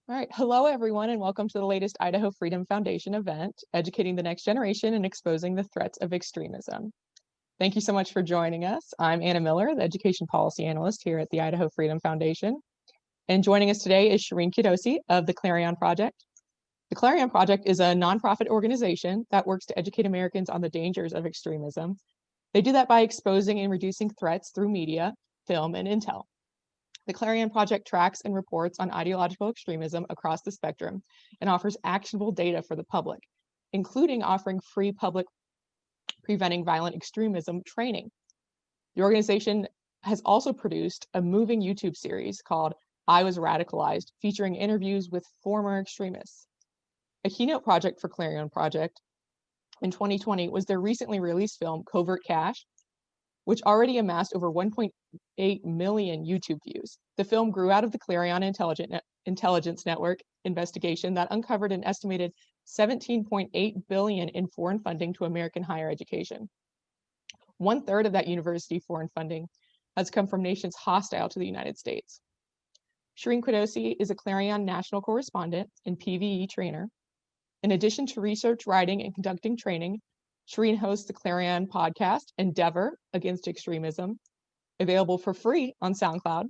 All right. Hello, everyone, and welcome to the latest Idaho Freedom Foundation event, Educating the Next Generation and Exposing the Threats of Extremism. Thank you so much for joining us. I'm Anna Miller, the Education Policy Analyst here at the Idaho Freedom Foundation. And joining us today is Shireen Qudosi of the Clarion Project. The Clarion Project is a nonprofit organization that works to educate Americans on the dangers of extremism. They do that by exposing and reducing threats through media, film, and intel. The Clarion Project tracks and reports on ideological extremism across the spectrum and offers actionable data for the public, including offering free public preventing violent extremism training. The organization has also produced a moving YouTube series called I Was Radicalized, featuring interviews with former extremists. A keynote project for Clarion Project in 2020 was their recently released film, Covert Cash, which already amassed over 1.8 million YouTube views. The film grew out of the Clarion Intelligence Network investigation that uncovered an estimated $17.8 billion in foreign funding to American higher education. 1/3 of that university foreign funding has come from nations hostile to the United States. Shireen Qudosi is a Clarion national correspondent and PVE trainer. In addition to research, writing, and conducting training, Shireen hosts the Clarion podcast, Endeavor Against Extremism, available for free on SoundCloud.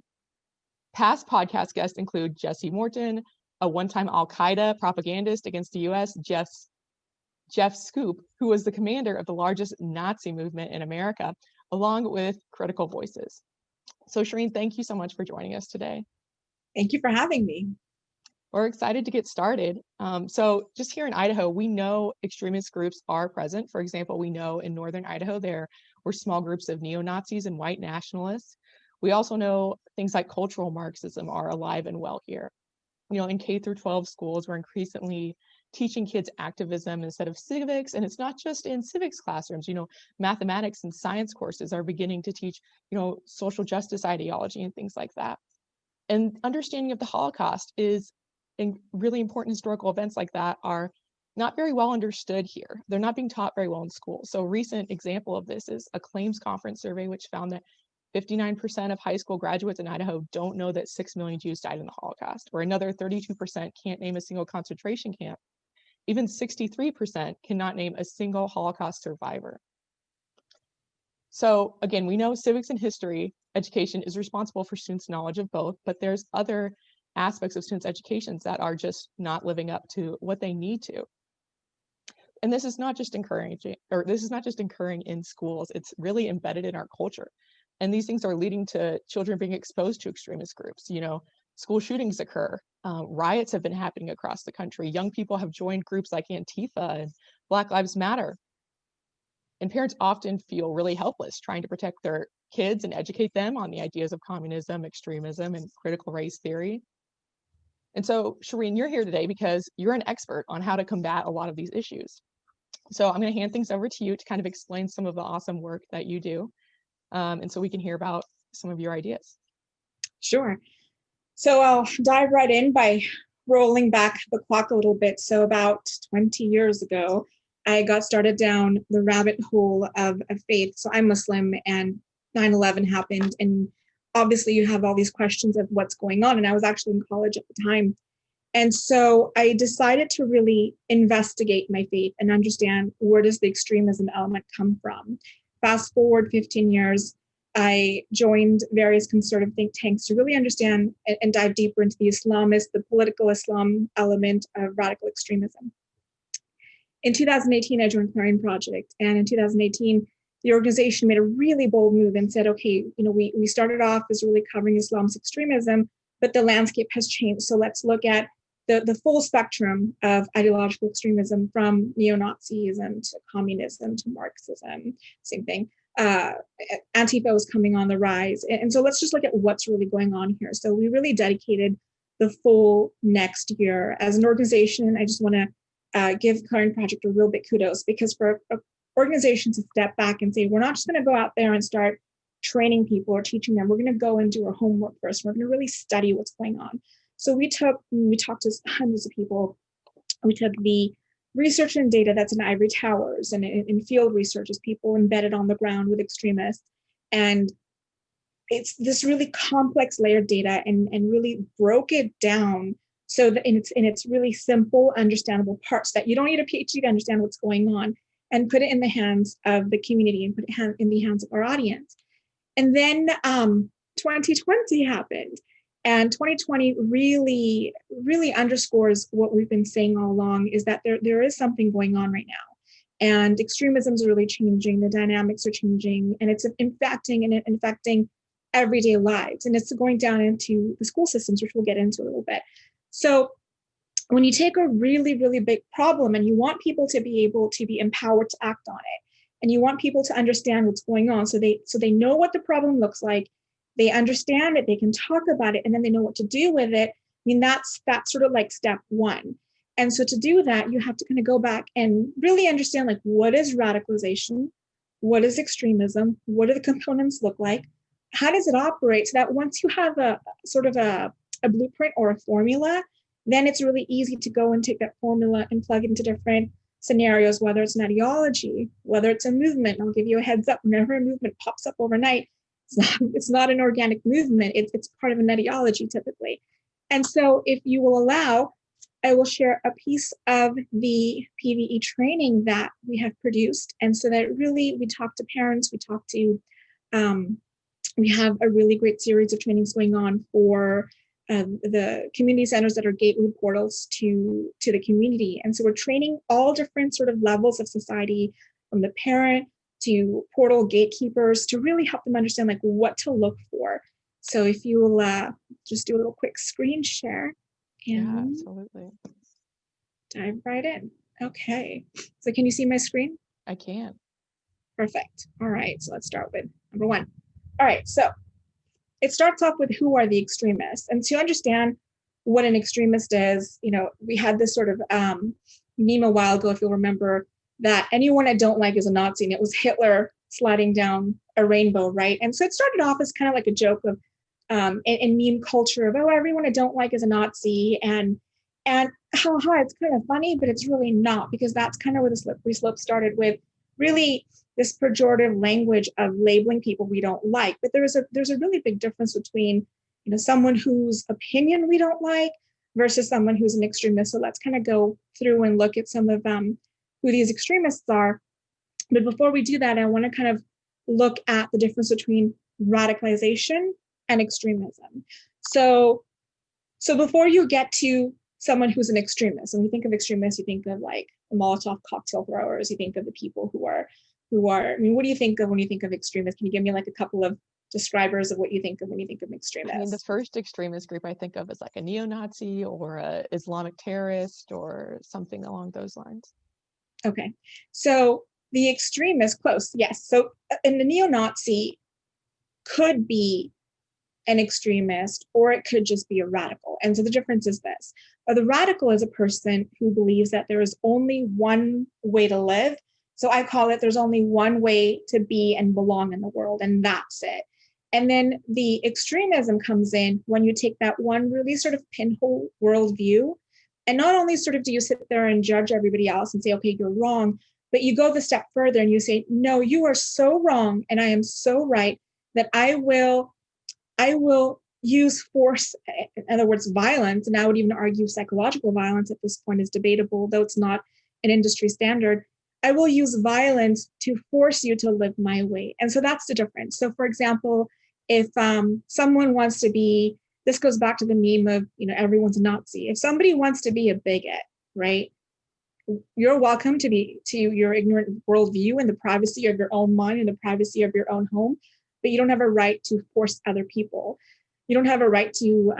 Past podcast guests include Jesse Morton, a one-time Al-Qaeda propagandist against the US, Jeff Scoop, who was the commander of the largest Nazi movement in America, along with Critical Voices. So Shireen, thank you so much for joining us today. Thank you for having me. We're excited to get started. So just here in Idaho, we know extremist groups are present. For example, we know in northern Idaho, there were small groups of neo-Nazis and white nationalists. We also know things like cultural Marxism are alive and well here. You know, in K through 12 schools, we're increasingly teaching kids activism instead of civics. And it's not just in civics classrooms, you know, mathematics and science courses are beginning to teach, you know, social justice ideology and things like that. And understanding of the Holocaust is really important. Historical events like that are not very well understood here. They're not being taught very well in school. So a recent example of this is a claims conference survey, which found that 59% of high school graduates in Idaho don't know that 6 million Jews died in the Holocaust, or another 32% can't name a single concentration camp. Even 63% cannot name a single Holocaust survivor. So again, we know civics and history education is responsible for students' knowledge of both, but there's other aspects of students' educations that are just not living up to what they need to. And this is not just occurring in schools, it's really embedded in our culture. And these things are leading to children being exposed to extremist groups. You know, school shootings occur, riots have been happening across the country. Young people have joined groups like Antifa and Black Lives Matter. And parents often feel really helpless trying to protect their kids and educate them on the ideas of communism, extremism, and critical race theory. And so, Shireen, you're here today because you're an expert on how to combat a lot of these issues. So I'm going to hand things over to you to kind of explain some of the awesome work that you do, and so we can hear about some of your ideas. Sure. So I'll dive right in by rolling back the clock a little bit. So about 20 years ago, I got started down the rabbit hole of faith. So I'm Muslim, and 9/11 happened, and obviously you have all these questions of what's going on. And I was actually in college at the time. And so I decided to really investigate my faith and understand, where does the extremism element come from? Fast forward 15 years, I joined various conservative think tanks to really understand and dive deeper into the political Islam element of radical extremism. In 2018, I joined Clarion Project. And in 2018, the organization made a really bold move and said, okay, you know, we started off as really covering Islam's extremism, but the landscape has changed. So let's look at the full spectrum of ideological extremism, from neo-Nazism to communism to Marxism, same thing. Antifa was coming on the rise. And so let's just look at what's really going on here. So we really dedicated the full next year. As an organization, I just want to give Clarion Project a real big kudos, because for an organization to step back and say, we're not just going to go out there and start training people or teaching them, we're going to go and do our homework first. We're going to really study what's going on. So we talked to hundreds of people. We took the research and data that's in ivory towers and in field researchers, people embedded on the ground with extremists. And it's this really complex layered data, and really broke it down so that in its really simple, understandable parts, that you don't need a PhD to understand what's going on, and put it in the hands of the community and put it in the hands of our audience. And then 2020 happened. And 2020 really, really underscores what we've been saying all along, is that there is something going on right now. And extremism is really changing, the dynamics are changing, and it's infecting everyday lives. And it's going down into the school systems, which we'll get into a little bit. So when you take a really, really big problem and you want people to be able to be empowered to act on it, and you want people to understand what's going on, so they know what the problem looks like, they understand it, they can talk about it, and then they know what to do with it. I mean, that's sort of like step one. And so to do that, you have to kind of go back and really understand, like, what is radicalization? What is extremism? What do the components look like? How does it operate? So that once you have a sort of a blueprint or a formula, then it's really easy to go and take that formula and plug it into different scenarios, whether it's an ideology, whether it's a movement. I'll give you a heads up, whenever a movement pops up overnight, it's not an organic movement, it's part of an ideology typically. And so if you will allow, I will share a piece of the PVE training that we have produced. And so that really, we talk to parents, we have a really great series of trainings going on for the community centers that are gateway portals to the community. And so we're training all different sort of levels of society, from the parent to portal gatekeepers, to really help them understand, like, what to look for. So if you will just do a little quick screen share. Yeah, absolutely. Dive right in. Okay. So can you see my screen? I can. Perfect. All right. So let's start with number one. All right. So it starts off with, who are the extremists? And to understand what an extremist is, we had this sort of meme a while ago, if you'll remember, that anyone I don't like is a Nazi, and it was Hitler sliding down a rainbow, right? And so it started off as kind of like a joke of in meme culture of, oh, everyone I don't like is a Nazi, and haha, it's kind of funny, but it's really not, because that's kind of where the slippery slope started, with really this pejorative language of labeling people we don't like. But there's a really big difference between someone whose opinion we don't like versus someone who's an extremist. So let's kind of go through and look at some of who these extremists are. But before we do that, I want to kind of look at the difference between radicalization and extremism. So before you get to someone who's an extremist, and you think of extremists, you think of like the Molotov cocktail throwers, you think of the people who are, I mean, what do you think of when you think of extremists? Can you give me like a couple of describers of what you think of when you think of extremists? I mean, the first extremist group I think of is like a neo-Nazi or a Islamic terrorist or something along those lines. Okay, so the extremist, close, yes. So in the neo-Nazi could be an extremist, or it could just be a radical. And so the difference is this. The radical is a person who believes that there is only one way to live. So I call it, there's only one way to be and belong in the world, and that's it. And then the extremism comes in when you take that one really sort of pinhole worldview, and not only sort of do you sit there and judge everybody else and say, okay, you're wrong, but you go the step further and you say, no, you are so wrong and I am so right, that I will use force, in other words, violence, and I would even argue psychological violence at this point is debatable, though it's not an industry standard. I will use violence to force you to live my way. And so that's the difference. So for example, if someone wants to be, this goes back to the meme of, everyone's a Nazi. If somebody wants to be a bigot, right? You're welcome to your ignorant worldview in the privacy of your own mind, in the privacy of your own home, but you don't have a right to force other people. You don't have a right to,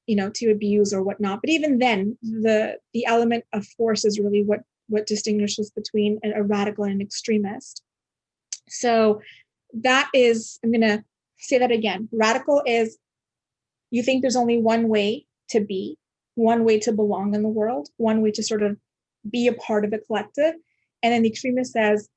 to abuse or whatnot. But even then, the element of force is really what distinguishes between a radical and an extremist. So that is, I'm going to say that again. Radical is, you think there's only one way to be, one way to belong in the world, one way to sort of be a part of a collective. And then the extremist says,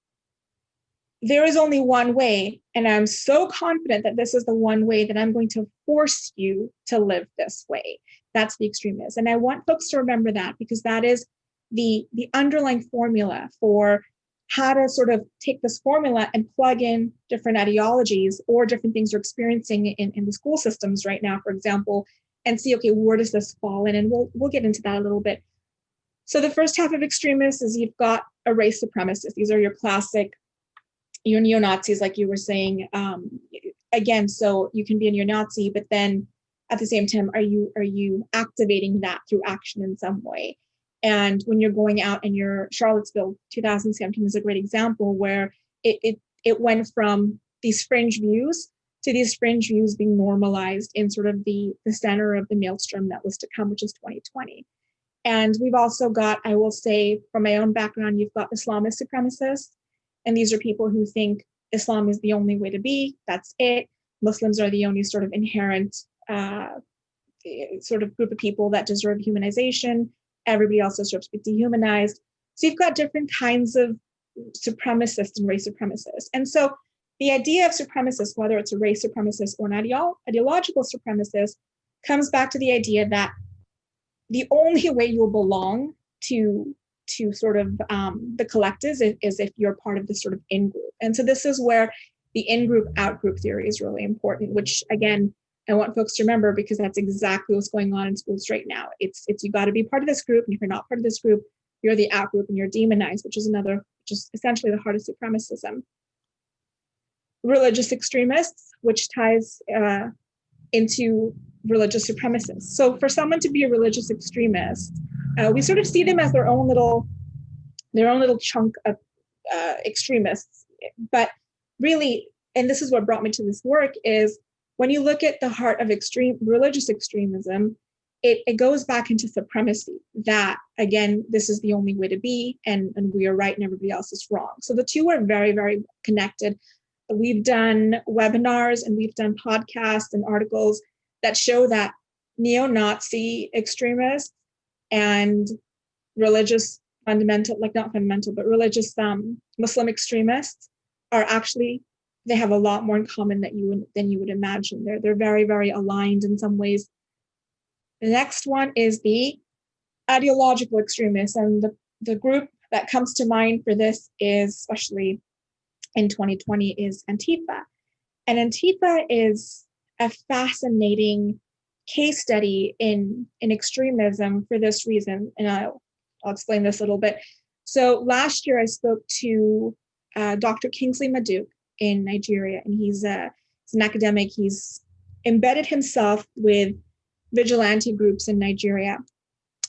there is only one way, and I'm so confident that this is the one way that I'm going to force you to live this way. That's the extremist. And I want folks to remember that, because that is the underlying formula for how to sort of take this formula and plug in different ideologies or different things we're experiencing in the school systems right now. For example, and see, okay, where does this fall in? And we'll get into that a little bit. So the first half of extremists is you've got a race supremacist. These are your classic, your neo-Nazis, like you were saying. Again, so you can be a neo-Nazi, but then at the same time, are you activating that through action in some way? And when you're going out and your Charlottesville 2017 is a great example where it went from these fringe views to these fringe views being normalized in sort of the center of the maelstrom that was to come, which is 2020. And we've also got, I will say, from my own background, you've got Islamist supremacists. And these are people who think Islam is the only way to be, that's it. Muslims are the only sort of inherent sort of group of people that deserve humanization. Everybody else deserves to be dehumanized. So you've got different kinds of supremacists and race supremacists. And so the idea of supremacists, whether it's a race supremacist or an ideological supremacist, comes back to the idea that the only way you'll belong to sort of the collectives is if you're part of this sort of in-group. And so this is where the in-group, out-group theory is really important, which again, I want folks to remember because that's exactly what's going on in schools right now. It's you got to be part of this group, and if you're not part of this group, you're the out-group and you're demonized, which is essentially the heart of supremacism. Religious extremists, which ties into religious supremacists. So for someone to be a religious extremist, we sort of see them as their own little chunk of extremists. But really, and this is what brought me to this work, is when you look at the heart of religious extremism, it goes back into supremacy, that again, this is the only way to be, and we are right and everybody else is wrong. So the two are very, very connected. We've done webinars and we've done podcasts and articles that show that neo-Nazi extremists and religious religious Muslim extremists are actually, they have a lot more in common than you would imagine. They're very, very aligned in some ways. The next one is the ideological extremists, and the group that comes to mind for this is, especially in 2020, is Antifa. And Antifa is a fascinating case study in extremism for this reason, and I'll explain this a little bit. So last year I spoke to Dr. Kingsley Maduk in Nigeria, and he's an academic. He's embedded himself with vigilante groups in Nigeria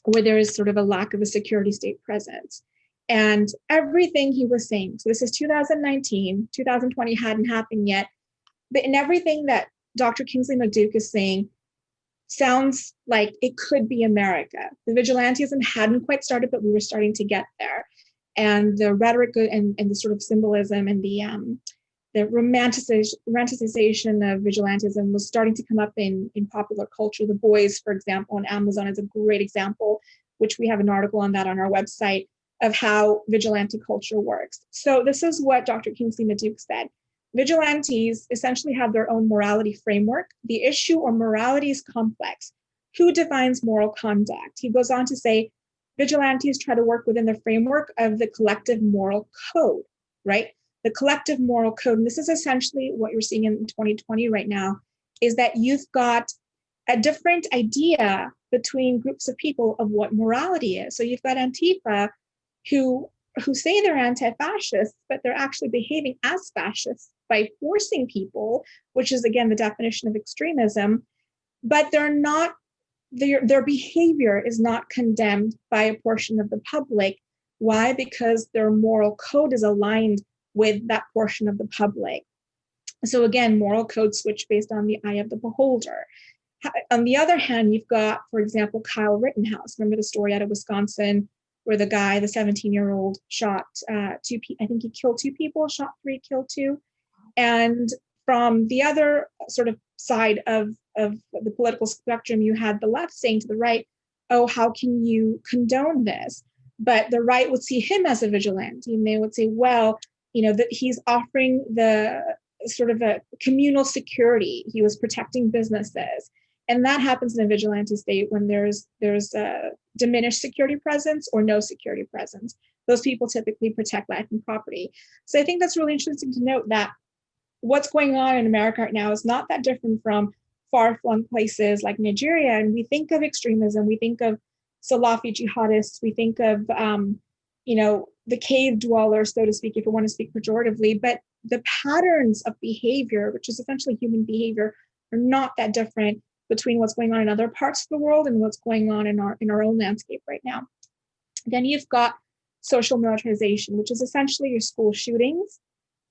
where there is sort of a lack of a security state presence. And everything he was saying, so this is 2019, 2020 hadn't happened yet, but in everything that Dr. Kingsley Maduk is saying sounds like it could be America. The vigilantism hadn't quite started, but we were starting to get there. And the rhetoric and the sort of symbolism and the romanticization of vigilantism was starting to come up in popular culture. The Boys, for example, on Amazon is a great example, which we have an article on that on our website, of how vigilante culture works. So this is what Dr. Kingsley Maduk said. Vigilantes essentially have their own morality framework. The issue or morality is complex. Who defines moral conduct? He goes on to say, vigilantes try to work within the framework of the collective moral code, right? The collective moral code, and this is essentially what you're seeing in 2020 right now, is that you've got a different idea between groups of people of what morality is. So you've got Antifa who say they're anti-fascists, but they're actually behaving as fascists by forcing people, which is again the definition of extremism, but they're not, their behavior is not condemned by a portion of the public. Why? Because their moral code is aligned with that portion of the public. So again, moral code switch based on the eye of the beholder. On the other hand, you've got, for example, Kyle Rittenhouse. Remember the story out of Wisconsin where the guy, the 17-year-old, shot I think he killed 2 people, shot 3, killed 2. And from the other sort of side of the political spectrum, you had the left saying to the right, oh, how can you condone this? But the right would see him as a vigilante, and they would say, well, you know, that he's offering the sort of a communal security. He was protecting businesses. And that happens in a vigilante state when there's a diminished security presence or no security presence. Those people typically protect life and property. So I think that's really interesting to note that what's going on in America right now is not that different from far-flung places like Nigeria, and we think of extremism, we think of Salafi jihadists, we think of, the cave dwellers, so to speak, if we want to speak pejoratively, but the patterns of behavior, which is essentially human behavior, are not that different between what's going on in other parts of the world and what's going on in our own landscape right now. Then you've got social militarization, which is essentially your school shootings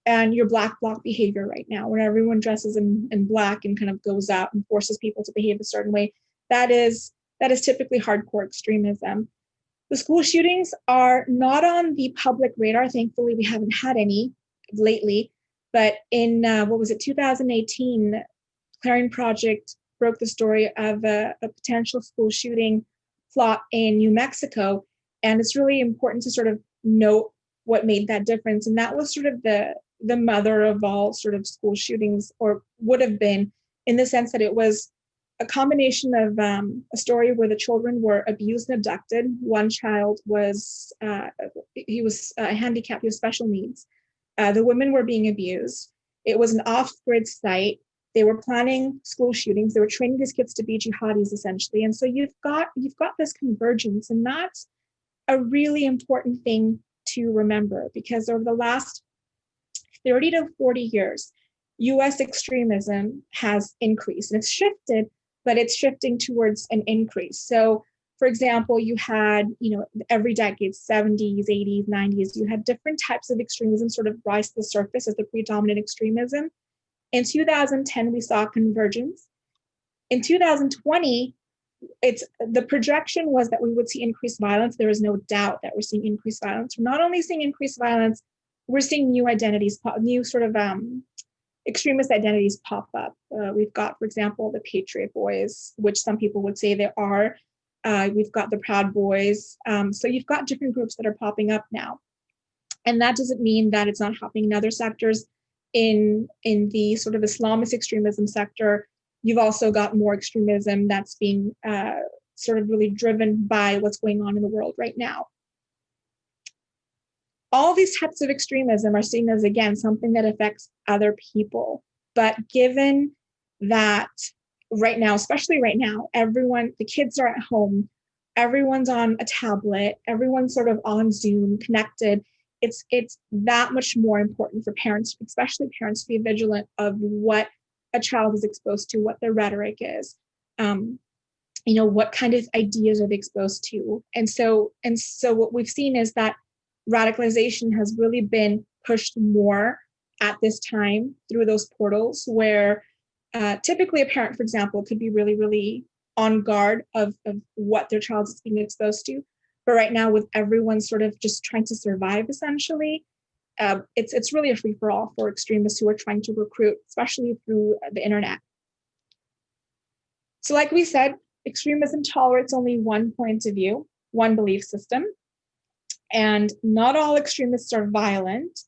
and your black bloc behavior right now, where everyone dresses in black and kind of goes out and forces people to behave a certain way. That is typically hardcore extremism. The school shootings are not on the public radar. Thankfully, we haven't had any lately. But in, 2018, Clarion Project broke the story of a potential school shooting plot in New Mexico. And it's really important to sort of note what made that difference. And that was sort of the mother of all sort of school shootings, or would have been, in the sense that it was a combination of a story where the children were abused and abducted. One child was, he was handicapped, he was special needs. The women were being abused. It was an off-grid site. They were planning school shootings. They were training these kids to be jihadis, essentially. And so you've got this convergence, and that's a really important thing to remember, because over the last 30 to 40 years, US extremism has increased, and it's shifted, but it's shifting towards an increase. So, for example, you had, every decade, 70s, 80s, 90s, you had different types of extremism sort of rise to the surface as the predominant extremism. In 2010, we saw convergence. In 2020, the projection was that we would see increased violence. There is no doubt that we're seeing increased violence. We're not only seeing increased violence, we're seeing new identities, new sort of extremist identities pop up. We've got, for example, the Patriot Boys, which some people would say they are. We've got the Proud Boys. So you've got different groups that are popping up now. And that doesn't mean that it's not happening in other sectors. In the sort of Islamist extremism sector, you've also got more extremism that's being sort of really driven by what's going on in the world right now. All these types of extremism are seen as, again, something that affects other people. But given that right now, especially right now, the kids are at home, everyone's on a tablet, everyone's sort of on Zoom, connected, it's that much more important for parents, especially parents, to be vigilant of what a child is exposed to, what their rhetoric is, what kind of ideas are they exposed to. And so what we've seen is that radicalization has really been pushed more at this time through those portals, where typically a parent, for example, could be really, really on guard of what their child is being exposed to. But right now, with everyone sort of just trying to survive, essentially, it's really a free-for-all for extremists who are trying to recruit, especially through the internet. So like we said, extremism tolerates only one point of view, one belief system. And not all extremists are violent.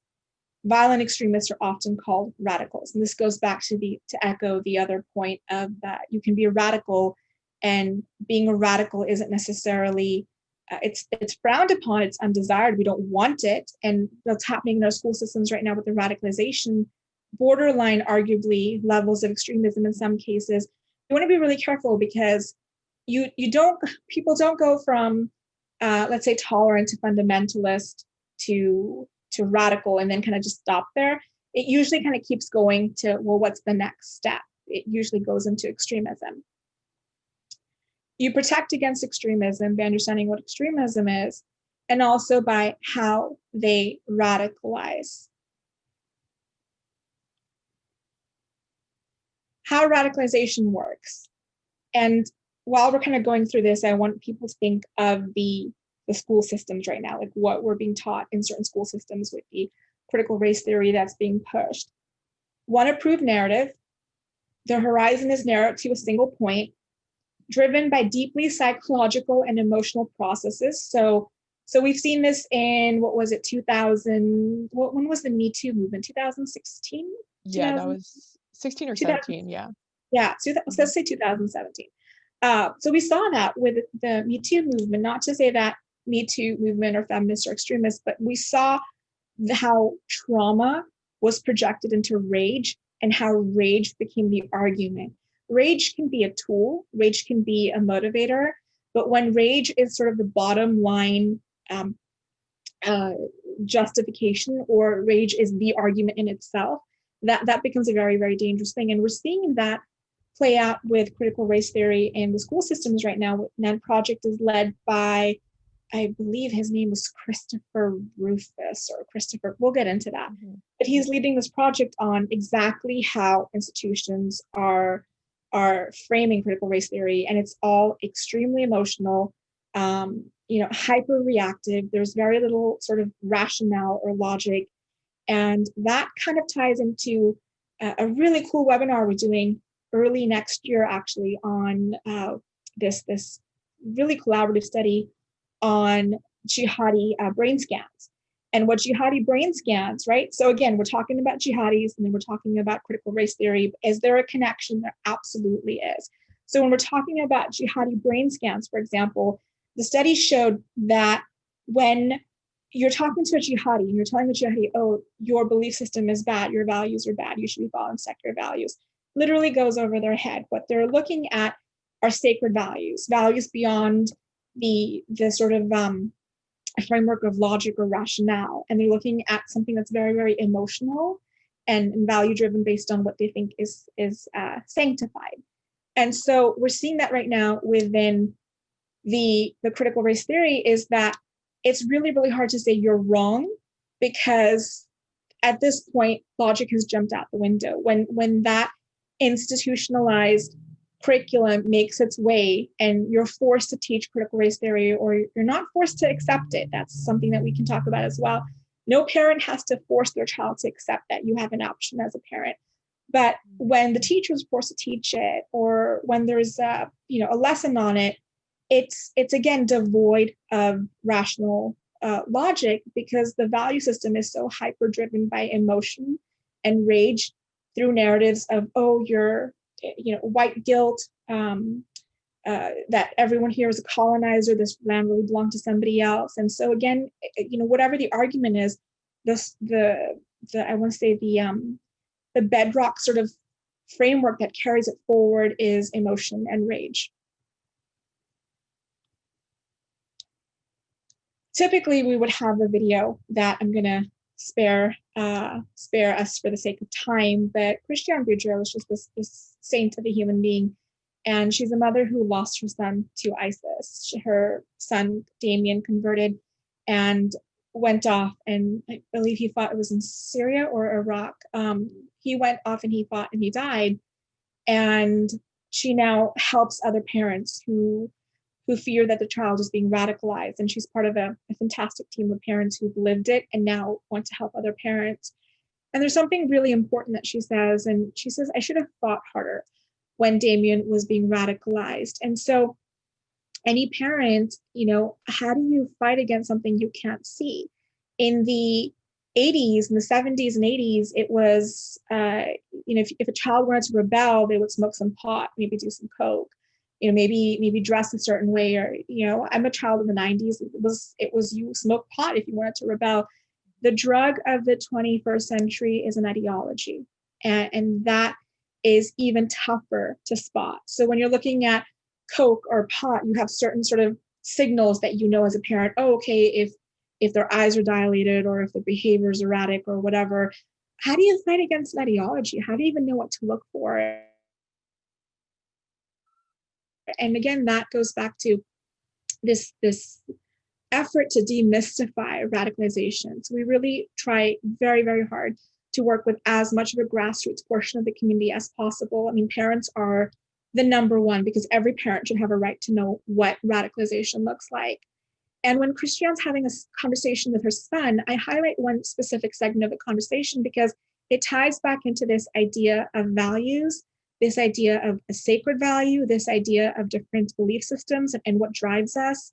Violent extremists are often called radicals. And this goes back to echo the other point of that you can be a radical, and being a radical isn't necessarily, it's frowned upon, it's undesired, we don't want it. And that's happening in our school systems right now with the radicalization, borderline, arguably, levels of extremism in some cases. You want to be really careful, because people don't go from let's say tolerant to fundamentalist to radical and then kind of just stop there. It usually kind of keeps going to, well, what's the next step? It usually goes into extremism. You protect against extremism by understanding what extremism is, and also by how they radicalize. How radicalization works. And while we're kind of going through this, I want people to think of the school systems right now, like what we're being taught in certain school systems with the critical race theory that's being pushed. One approved narrative, the horizon is narrowed to a single point, driven by deeply psychological and emotional processes. So we've seen this in, 2000, when was the Me Too movement? 2016? Yeah, that was 16 or 17, yeah. Yeah, so let's say 2017. So we saw that with the Me Too movement, not to say that Me Too movement or feminists or extremists, but we saw how trauma was projected into rage, and how rage became the argument. rage can be a tool, rage can be a motivator, but when rage is sort of the bottom line justification, or rage is the argument in itself, that becomes a very, very dangerous thing. And we're seeing that play out with critical race theory in the school systems right now. That project is led by, I believe his name was Christopher Rufus, or Christopher, we'll get into that. But he's leading this project on exactly how institutions are framing critical race theory, and it's all extremely emotional, hyper reactive. There's very little sort of rationale or logic, and that kind of ties into a really cool webinar we're doing early next year, actually, on this really collaborative study on jihadi brain scans. And what jihadi brain scans, right? So again, we're talking about jihadis, and then we're talking about critical race theory. Is there a connection? There absolutely is. So when we're talking about jihadi brain scans, for example, the study showed that when you're talking to a jihadi and you're telling the jihadi, oh, your belief system is bad, your values are bad, you should be following secular values, literally goes over their head. What they're looking at are sacred values, values beyond the sort of a framework of logic or rationale. And they're looking at something that's very, very emotional and value driven based on what they think is sanctified. And so we're seeing that right now within the critical race theory, is that it's really, really hard to say you're wrong, because at this point, logic has jumped out the window. When that institutionalized curriculum makes its way and you're forced to teach critical race theory, or you're not forced to accept it, that's something that we can talk about as well. No parent has to force their child to accept that. You have an option as a parent. But when the teacher is forced to teach it, or when there's a lesson on it, it's again devoid of rational logic, because the value system is so hyper driven by emotion and rage through narratives of, oh, you're white guilt, that everyone here is a colonizer, this land really belonged to somebody else. And so again, whatever the argument is, the I want to say the bedrock sort of framework that carries it forward is emotion and rage. Typically, we would have a video that I'm going to spare us for the sake of time, but Christiane Boudreau was just this saint of a human being, and she's a mother who lost her son to ISIS. Her son, Damien, converted and went off, and I believe he fought, it was in Syria or Iraq. He went off and he fought and he died, and she now helps other parents who fear that the child is being radicalized. And she's part of a fantastic team of parents who've lived it and now want to help other parents. And there's something really important that she says, and she says, I should have fought harder when Damien was being radicalized. And so any parent, how do you fight against something you can't see? In the 80s, in the 70s and 80s, it was, if a child wanted to rebel, they would smoke some pot, maybe do some coke, maybe dress a certain way, or, I'm a child of the 90s. It was you smoke pot if you wanted to rebel. The drug of the 21st century is an ideology, and that is even tougher to spot. So when you're looking at coke or pot, you have certain sort of signals that as a parent, oh, okay, if their eyes are dilated or if their behavior is erratic or whatever. How do you fight against an ideology? How do you even know what to look for? And again, that goes back to this effort to demystify radicalization. So we really try very, very hard to work with as much of a grassroots portion of the community as possible. I mean, parents are the number one, because every parent should have a right to know what radicalization looks like. And when Christiane's having a conversation with her son, I highlight one specific segment of the conversation because it ties back into this idea of values, this idea of a sacred value, this idea of different belief systems and what drives us.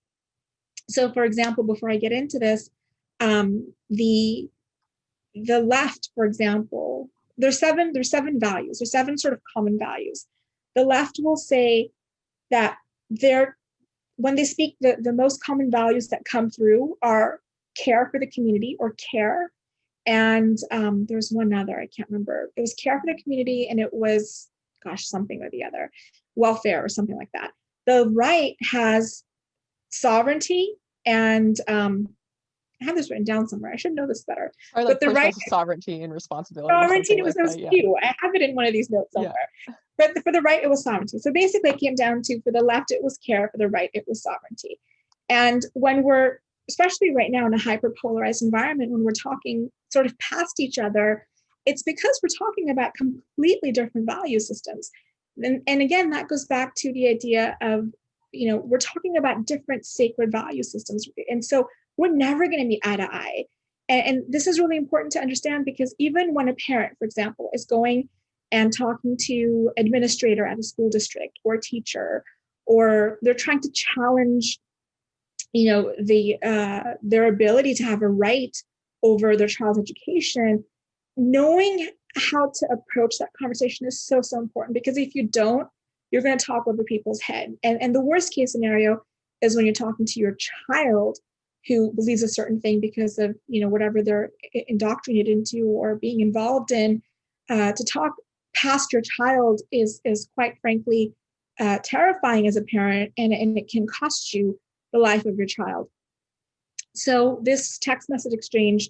So for example, before I get into this, the left, for example, there's seven values, there's seven sort of common values. The left will say that when they speak, the most common values that come through are care for the community, or care. And there's one other, I can't remember. It was care for the community, and it was, something or the other, welfare or something like that. The right has sovereignty and I have this written down somewhere. I should know this better. Or like but the right sovereignty and responsibility. Sovereignty, Or was like those that, yeah. two. I have it in one of these notes somewhere. Yeah. But for the right, it was sovereignty. So basically it came down to, for the left, it was care. For the right, it was sovereignty. And when we're, especially right now in a hyper-polarized environment, when we're talking sort of past each other, it's because we're talking about completely different value systems. And again, that goes back to the idea of, we're talking about different sacred value systems. And so we're never going to meet eye to eye. And this is really important to understand, because even when a parent, for example, is going and talking to administrator at a school district or teacher, or they're trying to challenge, their ability to have a right over their child's education, knowing how to approach that conversation is so, so important, because if you don't, you're going to talk over people's head. And the worst case scenario is when you're talking to your child who believes a certain thing because of, whatever they're indoctrinated into or being involved in. To talk past your child is quite frankly terrifying as a parent, and it can cost you the life of your child. So this text message exchange,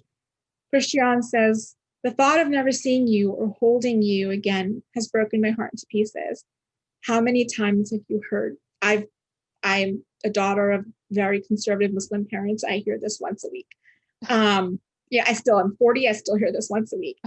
Christian says, "The thought of never seeing you or holding you again has broken my heart into pieces. How many times have you heard?" I'm a daughter of very conservative Muslim parents. I hear this once a week. I'm 40. I still hear this once a week.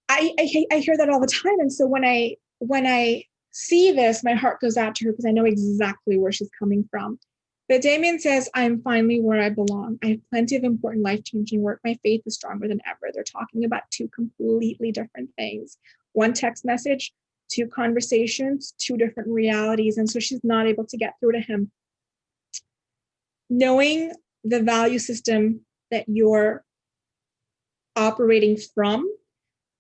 I hear that all the time. And so when I see this, my heart goes out to her, because I know exactly where she's coming from. But Damien says, "I'm finally where I belong. I have plenty of important life-changing work. My faith is stronger than ever." They're talking about two completely different things. One text message, two conversations, two different realities. And so she's not able to get through to him. Knowing the value system that you're operating from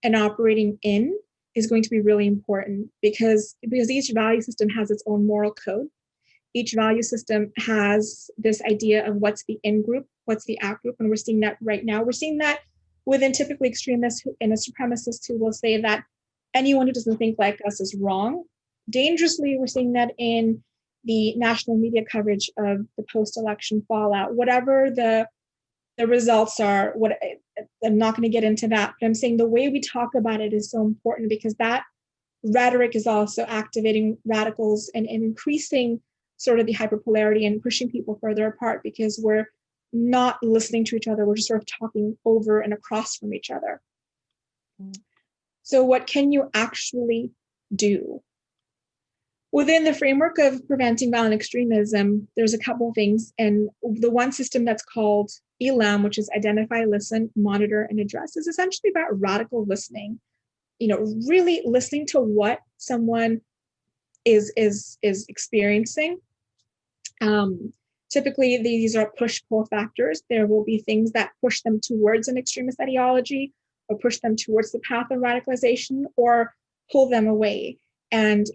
and operating in is going to be really important, because each value system has its own moral code. Each value system has this idea of what's the in group, what's the out group. And we're seeing that right now. We're seeing that within typically extremists and a supremacist who will say that anyone who doesn't think like us is wrong. Dangerously, we're seeing that in the national media coverage of the post-election fallout. Whatever the results are, I'm not going to get into that, but I'm saying the way we talk about it is so important, because that rhetoric is also activating radicals and increasing sort of the hyperpolarity and pushing people further apart, because we're not listening to each other. We're just sort of talking over and across from each other. So what can you actually do? Within the framework of preventing violent extremism, there's a couple of things. And the one system that's called ELAM, which is identify, listen, monitor, and address, is essentially about radical listening. Really listening to what someone is experiencing. Typically, these are push-pull factors. There will be things that push them towards an extremist ideology, or push them towards the path of radicalization, or pull them away. And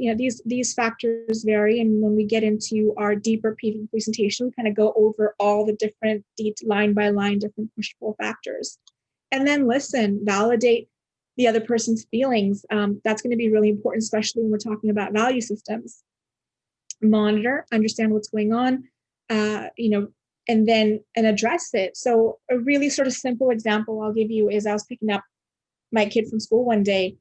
these factors vary. And when we get into our deeper presentation, we kind of go over all the different line by line different push-pull factors. And then listen, validate the other person's feelings. That's going to be really important, especially when we're talking about value systems. Monitor, understand what's going on, and address it. So a really sort of simple example I'll give you is, I was picking up my kid from school one day,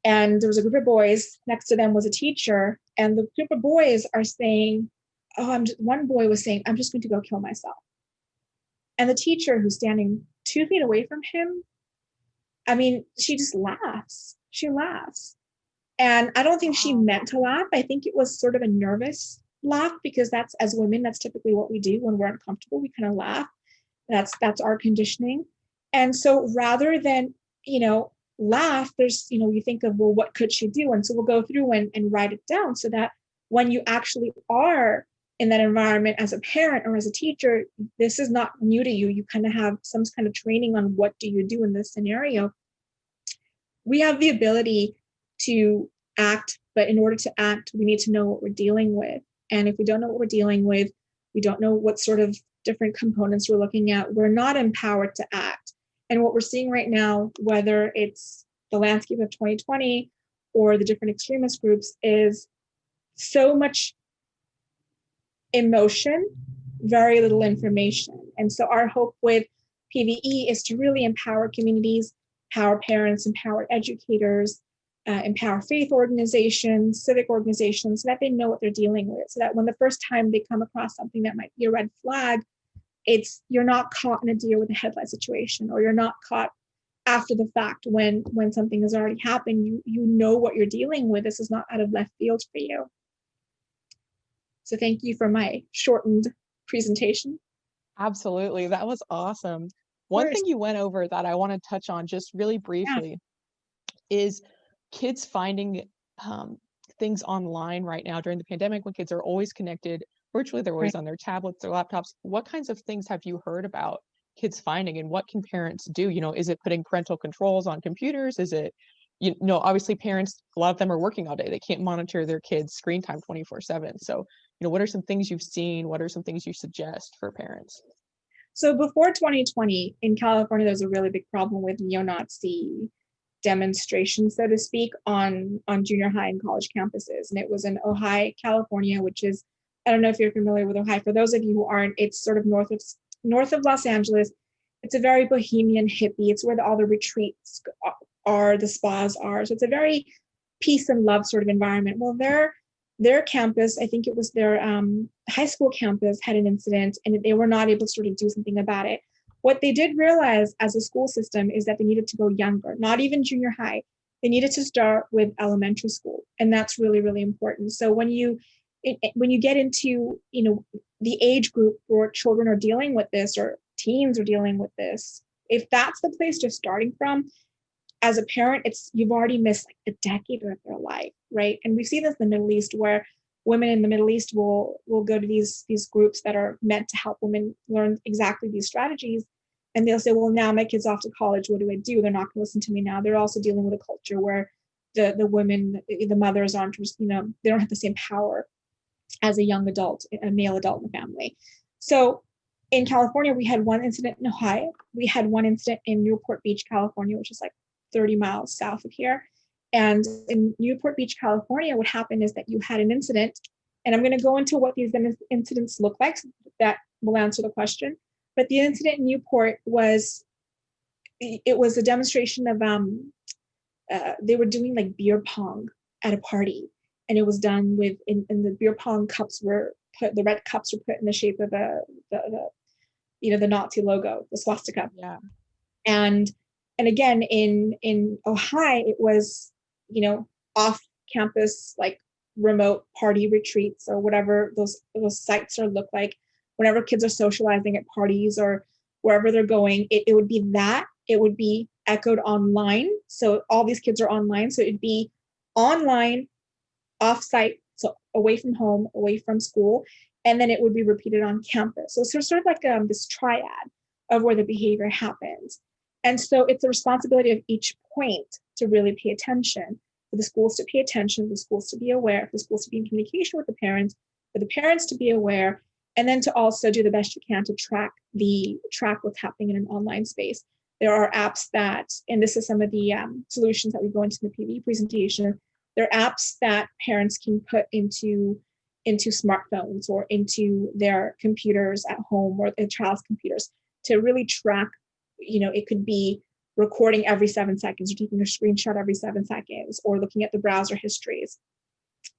and there was a group of boys. Next to them was a teacher, and the group of boys are saying, one boy was saying, "I'm just going to go kill myself." And the teacher, who's standing 2 feet away from him, she just laughs. She laughs. And I don't think she meant to laugh. I think it was sort of a nervous laugh, because that's, as women, that's typically what we do when we're uncomfortable. We kind of laugh. That's our conditioning. And so rather than, laugh, there's, you think of, well, what could she do? And so we'll go through and write it down, so that when you actually are in that environment as a parent or as a teacher, this is not new to you. You kind of have some kind of training on what do you do in this scenario. We have the ability to act, but in order to act, we need to know what we're dealing with. And if we don't know what we're dealing with, we don't know what sort of different components we're looking at, we're not empowered to act. And what we're seeing right now, whether it's the landscape of 2020 or the different extremist groups is so much emotion, very little information. And so our hope with PVE is to really empower communities, empower parents, empower educators, empower faith organizations, civic organizations, so that they know what they're dealing with, so that when the first time they come across something that might be a red flag, you're not caught in a deer with a headlight situation, or you're not caught after the fact when something has already happened. You know what you're dealing with. This is not out of left field for you. So thank you for my shortened presentation. Absolutely. That was awesome. One thing you went over that I want to touch on just really briefly is kids finding things online right now during the pandemic, when kids are always connected virtually, they're always on their tablets, their laptops. What kinds of things have you heard about kids finding, and what can parents do? Is it putting parental controls on computers? Is it, obviously parents, a lot of them are working all day. They can't monitor their kids' screen time 24/7. So, what are some things you've seen? What are some things you suggest for parents? So before 2020 in California, there was a really big problem with neo-Nazi demonstrations, so to speak, on junior high and college campuses. And it was in Ojai, California, which is, I don't know if you're familiar with Ojai. For those of you who aren't, it's sort of north of Los Angeles. It's a very bohemian hippie. It's where all the retreats are, the spas are. So it's a very peace and love sort of environment. Well, their campus, I think it was their high school campus, had an incident, and they were not able to sort of do something about it. What they did realize as a school system is that they needed to go younger, not even junior high. They needed to start with elementary school, and that's really, really important. So when you get into the age group where children are dealing with this, or teens are dealing with this, if that's the place you're starting from, as a parent, you've already missed like a decade of their life, right? And we see this in the Middle East, where women in the Middle East will go to these groups that are meant to help women learn exactly these strategies. And they'll say, well, now my kid's off to college, what do I do? They're not going to listen to me now. They're also dealing with a culture where the women, the mothers aren't, they don't have the same power as a young adult, a male adult in the family. So in California, we had one incident in Ohio. We had one incident in Newport Beach, California, which is like 30 miles south of here. And in Newport Beach, California, what happened is that you had an incident, and I'm going to go into what these incidents look like, so that will answer the question. But the incident in Newport was a demonstration of, they were doing like beer pong at a party, and it was done with, in the beer pong cups were put, the red cups were put in the shape of the Nazi logo, the swastika. Yeah. And again, in Ojai, it was, off campus, like remote party retreats or whatever those sites look like. Whenever kids are socializing at parties or wherever they're going, it would be that. It would be echoed online. So all these kids are online. So it'd be online, off-site, so away from home, away from school, and then it would be repeated on campus. So it's sort of like this triad of where the behavior happens. And so it's the responsibility of each point to really pay attention, for the schools to pay attention, for the schools to be aware, for the schools to be in communication with the parents, for the parents to be aware, and then to also do the best you can to track what's happening in an online space. There are apps that, and this is some of the solutions that we go into in the PVE presentation, there are apps that parents can put into smartphones or into their computers at home or their child's computers to really track. It could be recording every 7 seconds, or taking a screenshot every 7 seconds, or looking at the browser histories.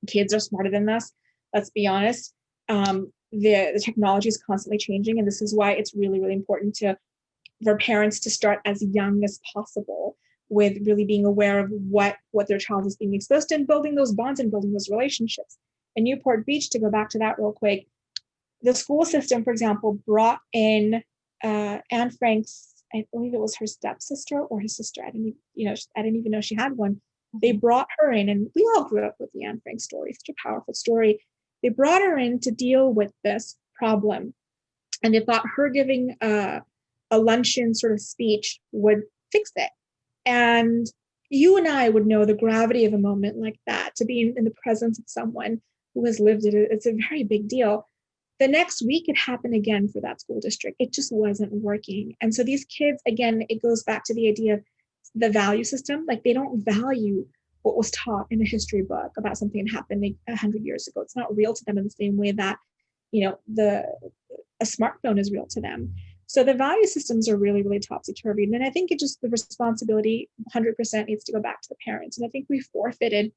Kids are smarter than us, let's be honest. The technology is constantly changing, and this is why it's really, really important for parents to start as young as possible with really being aware of what their child is being exposed to, and building those bonds and building those relationships. In Newport Beach, to go back to that real quick, the school system, for example, brought in Anne Frank's, I believe it was her stepsister or his sister. I didn't even know she had one. They brought her in, and we all grew up with the Anne Frank story, such a powerful story. They brought her in to deal with this problem, and they thought her giving a luncheon sort of speech would fix it. And you and I would know the gravity of a moment like that, to be in the presence of someone who has lived it. It's a very big deal. The next week, it happened again for that school district. It just wasn't working. And so these kids, again, it goes back to the idea of the value system. Like, they don't value what was taught in a history book about something that happened 100 years ago. It's not real to them in the same way that, a smartphone is real to them. So the value systems are really, really topsy-turvy. And I think it just, the responsibility 100% needs to go back to the parents. And I think we forfeited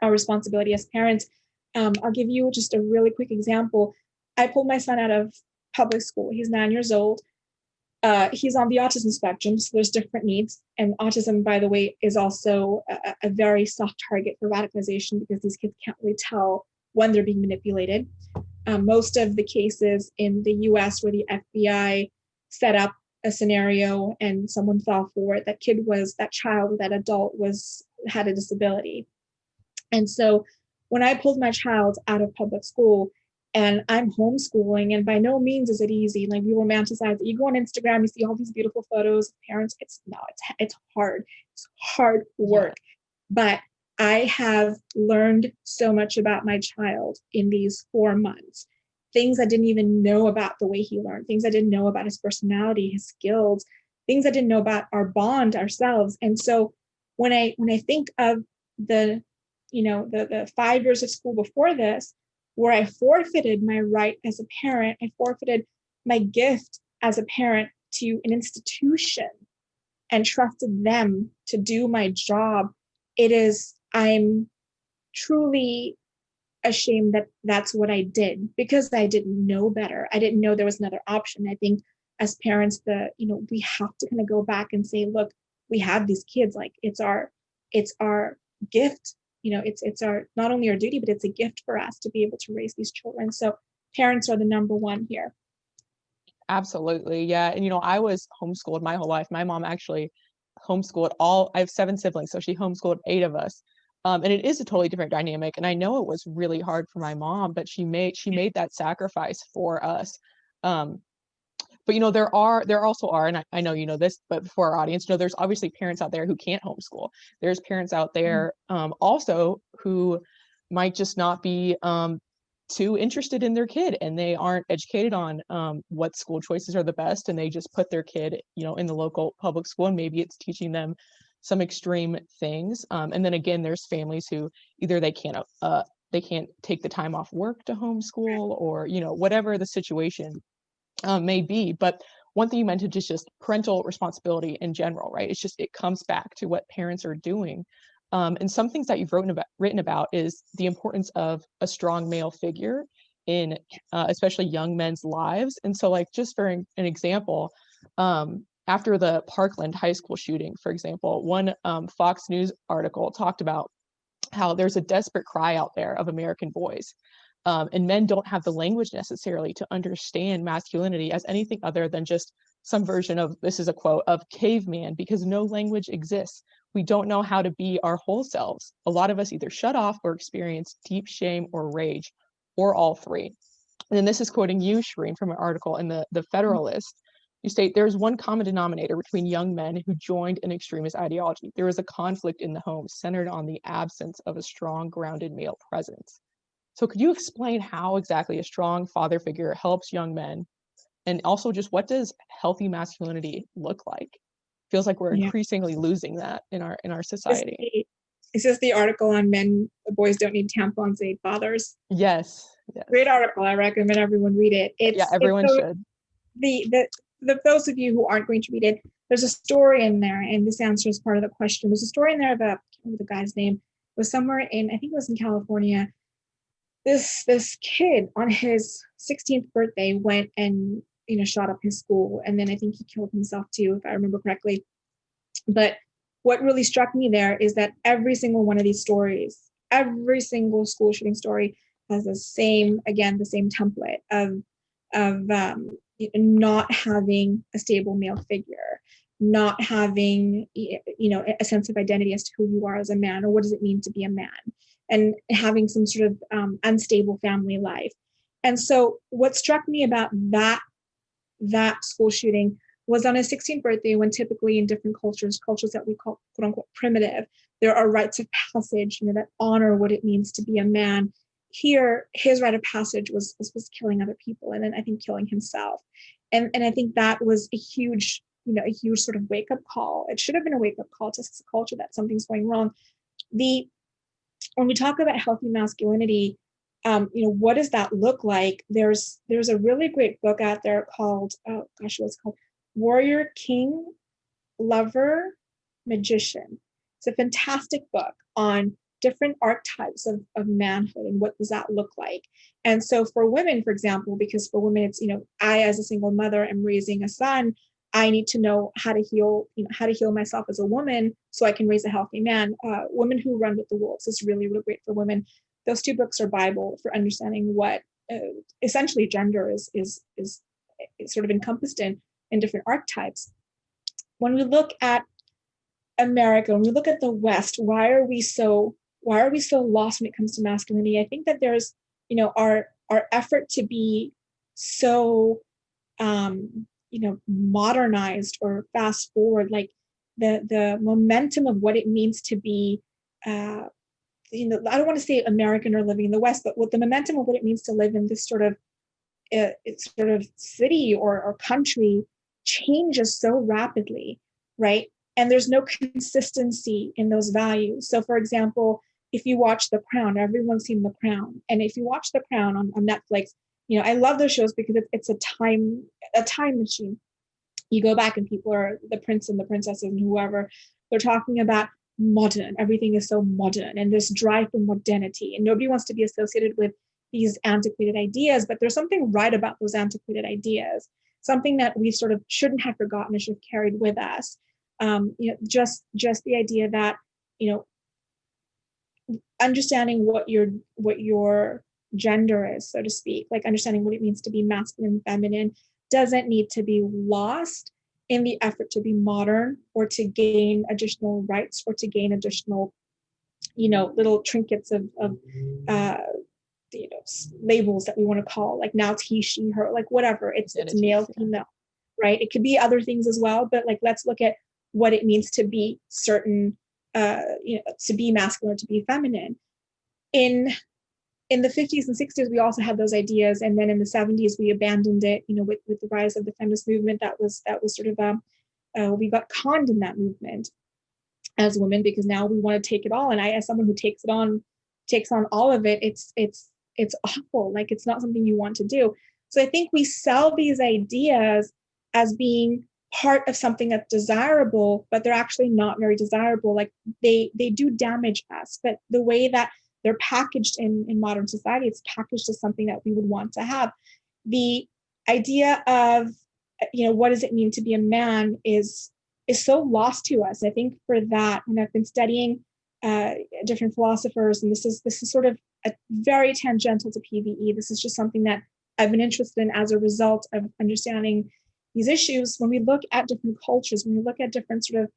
our responsibility as parents. I'll give you just a really quick example. I pulled my son out of public school. He's 9 years old. He's on the autism spectrum, so there's different needs. And autism, by the way, is also a very soft target for radicalization because these kids can't really tell when they're being manipulated. Most of the cases in the US where the FBI set up a scenario and someone fell for it, that child, that adult had a disability. And so when I pulled my child out of public school, and I'm homeschooling, and by no means is it easy. Like, we romanticize it. You go on Instagram, you see all these beautiful photos of parents. It's hard. It's hard work. Yeah. But I have learned so much about my child in these 4 months. Things I didn't even know about the way he learned, things I didn't know about his personality, his skills, things I didn't know about our bond ourselves. And so when I think of the 5 years of school before this, where I forfeited my right as a parent, I forfeited my gift as a parent to an institution and trusted them to do my job. I'm truly ashamed that that's what I did, because I didn't know better. I didn't know there was another option. I think as parents, we have to kind of go back and say, look, we have these kids, like it's our gift. It's our, not only our duty, but it's a gift for us to be able to raise these children. So parents are the number one here. Absolutely. Yeah. And, I was homeschooled my whole life. My mom actually homeschooled I have 7 siblings, so she homeschooled 8 of us. And it is a totally different dynamic. And I know it was really hard for my mom, but she made that sacrifice for us. But there also are, and I know you know this, but for our audience, there's obviously parents out there who can't homeschool. There's parents out there also who might just not be too interested in their kid, and they aren't educated on what school choices are the best, and they just put their kid, in the local public school, and maybe it's teaching them some extreme things. And then again, there's families who either they can't take the time off work to homeschool, or whatever the situation may be. But one thing you mentioned is just parental responsibility in general, right? It comes back to what parents are doing. And some things that you've written about is the importance of a strong male figure in especially young men's lives. And so, like, just for an example, after the Parkland high school shooting, for example, one Fox News article talked about how there's a desperate cry out there of American boys. And men don't have the language necessarily to understand masculinity as anything other than just some version of, this is a quote, of caveman, because no language exists. We don't know how to be our whole selves. A lot of us either shut off or experience deep shame or rage, or all three. And then this is quoting you, Shireen, from an article in the Federalist. You state, there's one common denominator between young men who joined an extremist ideology. There is a conflict in the home centered on the absence of a strong, grounded male presence. So could you explain how exactly a strong father figure helps young men? And also, just what does healthy masculinity look like? Feels like we're increasingly losing that in our society. Is this the article on men, the boys don't need tampons, they need fathers? Yes. Great article. I recommend everyone read it. Everyone should. Those of you who aren't going to read it, there's a story in there, and this answers part of the question. There's a story in there about, I can't remember the guy's name. It was somewhere in, I think it was in California. This kid on his 16th birthday went and shot up his school, and then I think he killed himself too, if I remember correctly. But what really struck me there is that every single one of these stories, every single school shooting story, has the same template of not having a stable male figure, not having a sense of identity as to who you are as a man, or what does it mean to be a man, and having some sort of unstable family life. And so what struck me about that school shooting was on his 16th birthday, when typically in different cultures that we call quote unquote primitive, there are rites of passage, that honor what it means to be a man. Here, his rite of passage was killing other people, and then I think killing himself. And I think that was a huge sort of wake-up call. It should have been a wake-up call to the culture that something's going wrong. When we talk about healthy masculinity, what does that look like? There's a really great book out there called, oh gosh, what's it called? Warrior, King, Lover, Magician. It's a fantastic book on different archetypes of manhood and what does that look like. And so for women, for example, because for women, it's, I as a single mother am raising a son, I need to know how to heal, how to heal myself as a woman so I can raise a healthy man. Women Who Run with the Wolves is really, really great for women. Those two books are Bible for understanding what essentially gender is sort of encompassed in different archetypes. When we look at America, when we look at the West, why are we so lost when it comes to masculinity? I think that there's, our effort to be so modernized or fast forward, like the momentum of what it means to be I don't want to say American or living in the West, but what the momentum of what it means to live in this sort of city or country changes so rapidly, right? And there's no consistency in those values. So for example, if you watch The Crown, everyone's seen The Crown. And if you watch The Crown on Netflix, I love those shows because it's a time machine. You go back and people are the prince and the princesses and whoever, they're talking about modern. Everything is so modern and this drive for modernity. And nobody wants to be associated with these antiquated ideas, but there's something right about those antiquated ideas, something that we sort of shouldn't have forgotten and should have carried with us. Just the idea that, understanding what your gender is, so to speak, like understanding what it means to be masculine and feminine doesn't need to be lost in the effort to be modern or to gain additional rights or to gain additional, little trinkets of labels that we want to call, like now it's he, she, her, like whatever, it's male, female, right? It could be other things as well, but like, let's look at what it means to be certain, to be masculine, to be feminine. In the 50s and 60s, we also had those ideas. And then in the 70s, we abandoned it, with the rise of the feminist movement. That was sort of, we got conned in that movement as women, because now we want to take it all. And I, as someone who takes on all of it, it's awful. Like, it's not something you want to do. So I think we sell these ideas as being part of something that's desirable, but they're actually not very desirable. Like they do damage us, but the way that they're packaged in modern society, it's packaged as something that we would want to have. The idea of, what does it mean to be a man is so lost to us. I think for that, when I've been studying different philosophers, and this is sort of a very tangential to PVE. This is just something that I've been interested in as a result of understanding these issues. When we look at different cultures, when we look at different sort of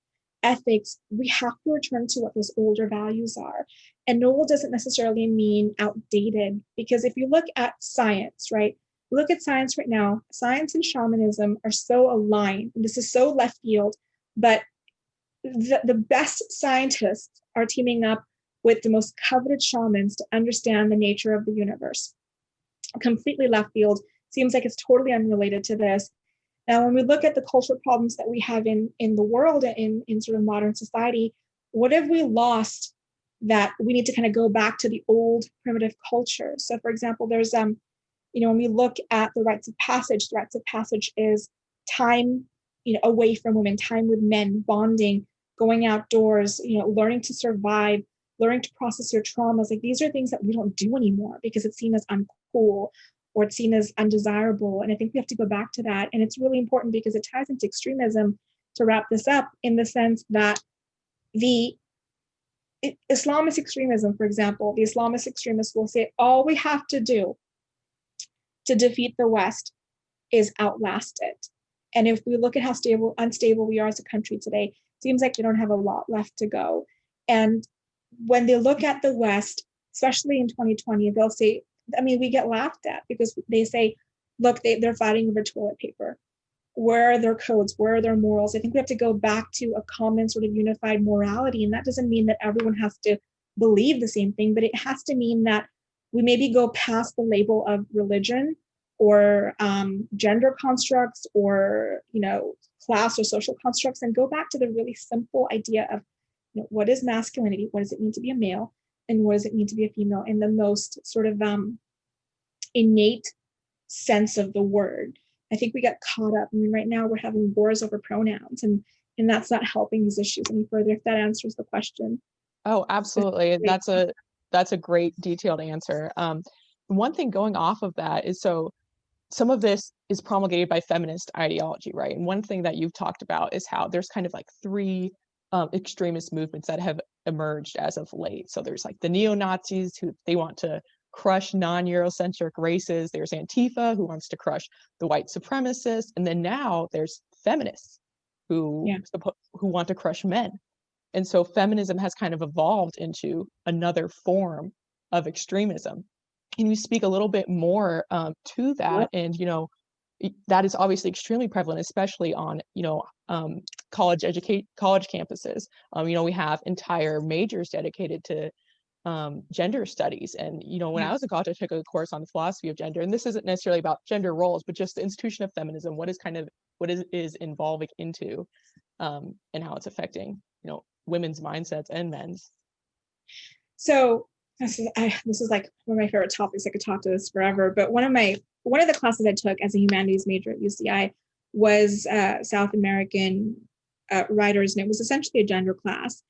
ethics, we have to return to what those older values are. And noble doesn't necessarily mean outdated, because if you look at science, right? Look at science right now. Science and shamanism are so aligned. This is so left field, but the best scientists are teaming up with the most coveted shamans to understand the nature of the universe. Completely left field. Seems like it's totally unrelated to this. Now, when we look at the cultural problems that we have in the world, in sort of modern society, what have we lost that we need to kind of go back to the old primitive culture? So, for example, there's, when we look at the rites of passage is time, away from women, time with men, bonding, going outdoors, learning to survive, learning to process your traumas. Like, these are things that we don't do anymore because it's seen as uncool or it's seen as undesirable. And I think we have to go back to that. And it's really important because it ties into extremism, to wrap this up, in the sense that Islamist extremism, for example, the Islamist extremists will say, all we have to do to defeat the West is outlast it. And if we look at how unstable we are as a country today, it seems like we don't have a lot left to go. And when they look at the West, especially in 2020, they'll say, we get laughed at because they say, look, they're fighting over toilet paper. Where are their codes? Where are their morals? I think we have to go back to a common sort of unified morality. And that doesn't mean that everyone has to believe the same thing, but it has to mean that we maybe go past the label of religion or gender constructs or, class or social constructs, and go back to the really simple idea of what is masculinity? What does it mean to be a male? And what does it mean to be a female in the most sort of innate sense of the word? I think we got caught up. I mean, right now we're having wars over pronouns, and that's not helping these issues any further, if that answers the question. Oh, absolutely. That's a great detailed answer. One thing going off of that is, so some of this is promulgated by feminist ideology, right? And one thing that you've talked about is how there's kind of like three extremist movements that have emerged as of late. So there's like the neo-Nazis, who they want to crush non-Eurocentric races. There's Antifa, who wants to crush the white supremacists. And then now there's feminists who want to crush men. And so feminism has kind of evolved into another form of extremism. Can you speak a little bit more to that? And, that is obviously extremely prevalent, especially on, college campuses. We have entire majors dedicated to gender studies. And, when I was in college, I took a course on the philosophy of gender. And this isn't necessarily about gender roles, but just the institution of feminism, what is evolving into, and how it's affecting, women's mindsets and men's. So this is like one of my favorite topics. I could talk to this forever, but one of the classes I took as a humanities major at UCI was South American writers, and it was essentially a gender class.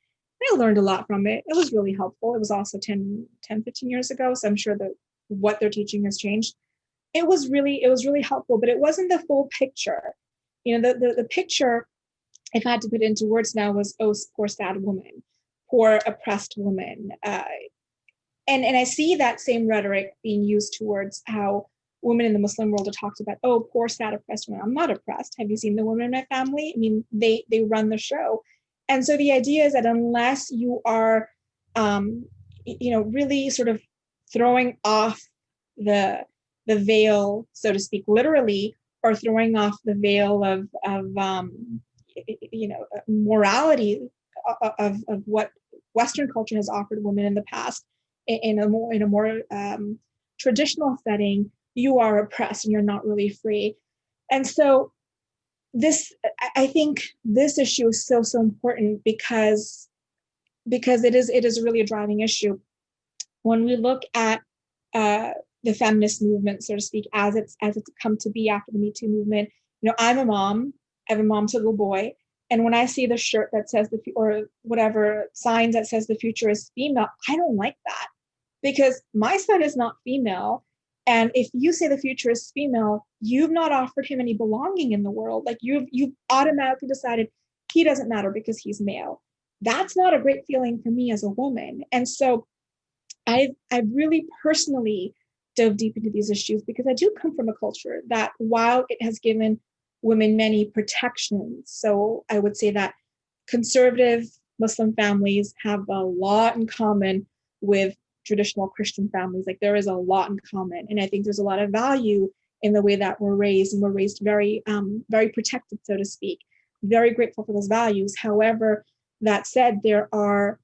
I learned a lot from it. It was really helpful. It was also 10, 15 years ago, so I'm sure that what they're teaching has changed. It was really helpful, but it wasn't the full picture. The picture, if I had to put it into words now, was, oh, poor sad woman, poor oppressed woman. And I see that same rhetoric being used towards how women in the Muslim world are talked about, oh, poor sad oppressed women. I'm not oppressed. Have you seen the women in my family? I mean, they run the show. And so the idea is that unless you are, really sort of throwing off the veil, so to speak, literally, or throwing off the veil of morality of what Western culture has offered women in the past, in a more traditional setting, you are oppressed and you're not really free. And so I think this issue is so important because it is really a driving issue. When we look at the feminist movement, so to speak, as it's come to be after the Me Too movement, I'm a mom. I have a mom to a little boy. And when I see the shirt that says or whatever signs that says the future is female, I don't like that, because my son is not female. And if you say the future is female, you've not offered him any belonging in the world. Like you've automatically decided he doesn't matter because he's male. That's not a great feeling for me as a woman. And so I've really personally dove deep into these issues, because I do come from a culture that, while it has given women many protections, so I would say that conservative Muslim families have a lot in common with traditional Christian families. Like, there is a lot in common. And I think there's a lot of value in the way that we're raised, and we're raised very, very protected, so to speak, very grateful for those values. However, that said, there are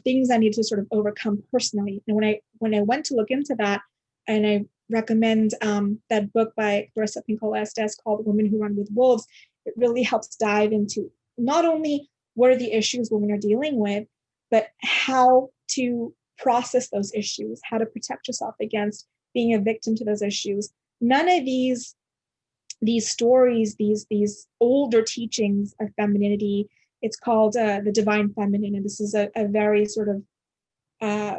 things I need to sort of overcome personally. And when I went to look into that, and I recommend that book by Clarissa Pinkola Estes called Women Who Run with Wolves, it really helps dive into not only what are the issues women are dealing with, but how to process those issues, how to protect yourself against being a victim to those issues. None of these stories, these older teachings of femininity, it's called the divine feminine, and this is a very sort of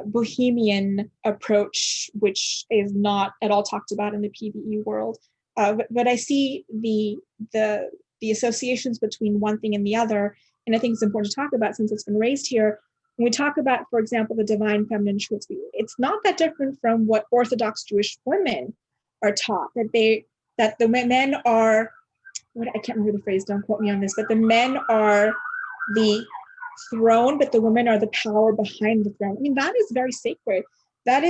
bohemian approach, which is not at all talked about in the PVE world. But I see the associations between one thing and the other, and I think it's important to talk about since it's been raised here. When we talk about, for example, the divine feminine truths, it's not that different from what Orthodox Jewish women are taught, that the men are, I can't remember the phrase, don't quote me on this, but the men are the throne, but the women are the power behind the throne. I mean, that is very sacred. That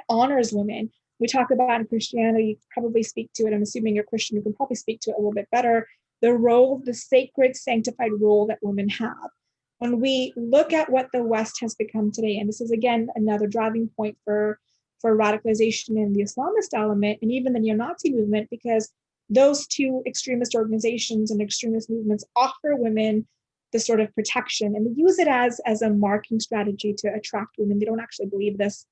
honors women. We talk about in Christianity, you probably speak to it. I'm assuming you're Christian, you can probably speak to it a little bit better. The role, the sacred, sanctified role that women have. When we look at what the West has become today, and this is again another driving point for radicalization in the Islamist element and even the neo-Nazi movement, because those two extremist organizations and extremist movements offer women this sort of protection, and they use it as a marking strategy to attract women. They don't actually believe this,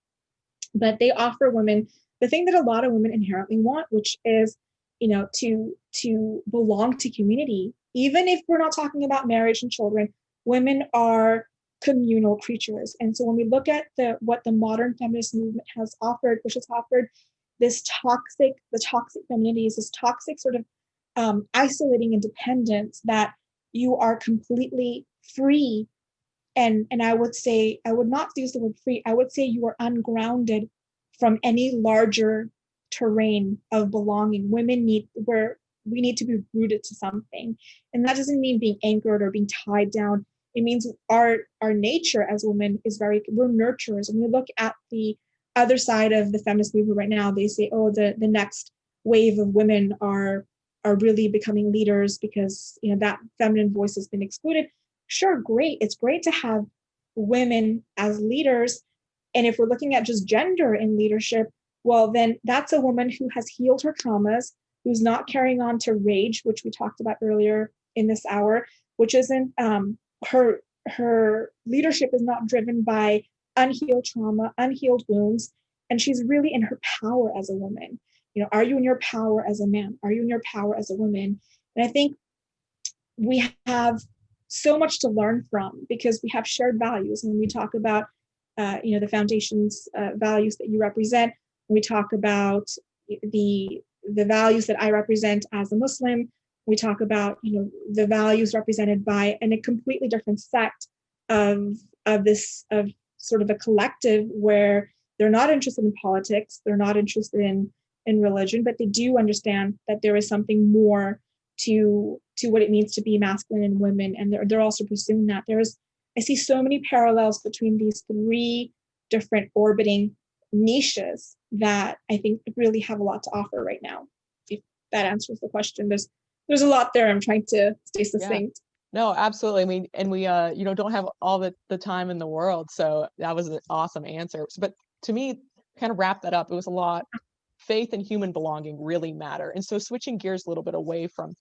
but they offer women the thing that a lot of women inherently want, which is, to belong to community. Even if we're not talking about marriage and children, women are communal creatures. And so when we look at what the modern feminist movement has offered, which has offered the toxic femininity, is this toxic sort of isolating independence that you are completely free. And I would say, I would not use the word free, I would say you are ungrounded from any larger terrain of belonging. We need to be rooted to something. And that doesn't mean being anchored or being tied down. It means our nature as women is we're nurturers. And we look at the other side of the feminist movement right now, they say, oh, the next wave of women are really becoming leaders because that feminine voice has been excluded. Sure, great. It's great to have women as leaders. And if we're looking at just gender in leadership, well, then that's a woman who has healed her traumas, who's not carrying on to rage, which we talked about earlier in this hour, which isn't her leadership is not driven by unhealed trauma, unhealed wounds, and she's really in her power as a woman. Are you in your power as a man? Are you in your power as a woman? And I think we have so much to learn from because we have shared values. And when we talk about the foundation's values that you represent, when we talk about the values that I represent as a Muslim, we talk about the values represented by a completely different sect of sort of a collective where they're not interested in politics, they're not interested in religion, but they do understand that there is something more to what it means to be masculine and women, and they're also pursuing that. I see so many parallels between these three different orbiting niches that I think really have a lot to offer right now. If that answers the question. There's a lot there. I'm trying to stay succinct. Yeah. No, absolutely. I mean, and we don't have all the time in the world, so that was an awesome answer. But to me, kind of wrap that up, it was a lot. Faith and human belonging really matter. And so switching gears a little bit away from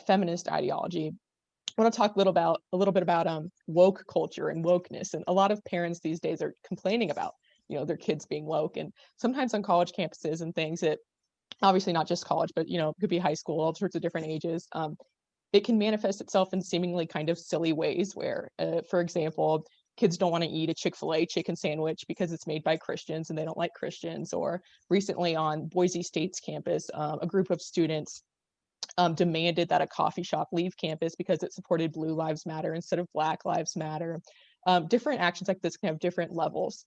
feminist ideology, I want to talk a little bit about woke culture and wokeness. And a lot of parents these days are complaining about their kids being woke, and sometimes on college campuses and things, it obviously not just college, but it could be high school, all sorts of different ages. It can manifest itself in seemingly kind of silly ways where, for example, kids don't want to eat a Chick-fil-A chicken sandwich because it's made by Christians and they don't like Christians. Or recently on Boise State's campus, a group of students demanded that a coffee shop leave campus because it supported Blue Lives Matter instead of Black Lives Matter. Different actions like this can have different levels.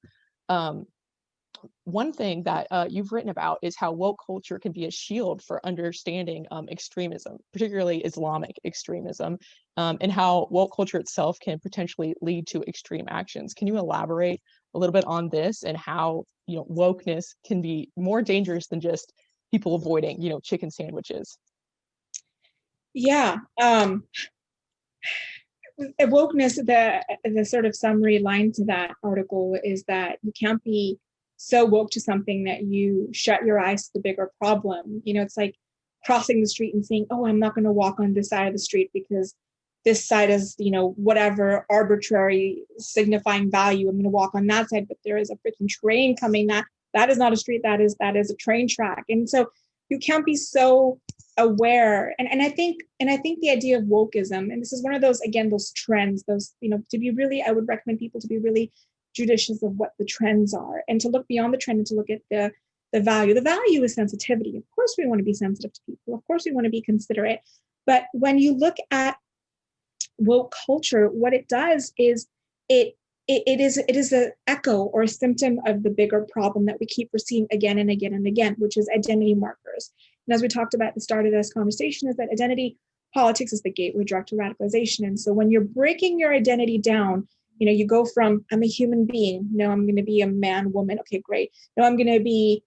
One thing that you've written about is how woke culture can be a shield for understanding extremism, particularly Islamic extremism, and how woke culture itself can potentially lead to extreme actions. Can you elaborate a little bit on this and how wokeness can be more dangerous than just people avoiding chicken sandwiches? Yeah. Wokeness, the sort of summary line to that article is that you can't be so woke to something that you shut your eyes to the bigger problem. It's like crossing the street and saying, oh, I'm not going to walk on this side of the street because this side is, whatever arbitrary signifying value. I'm going to walk on that side, but there is a freaking train coming. That is not a street. That is a train track. And so you can't be so aware. And I think the idea of wokeism, and this is one of those, again, those trends, those, to be really, I would recommend people to be really judicious of what the trends are and to look beyond the trend and to look at the value. The value is sensitivity. Of course, we want to be sensitive to people. Of course, we want to be considerate. But when you look at woke culture, what it does is it is an echo or a symptom of the bigger problem that we keep seeing again and again and again, which is identity markers. And as we talked about at the start of this conversation, is that identity politics is the gateway drug to radicalization. And so when you're breaking your identity down, you go from, I'm a human being. No, I'm going to be a man, woman. Okay, great. No, I'm going to be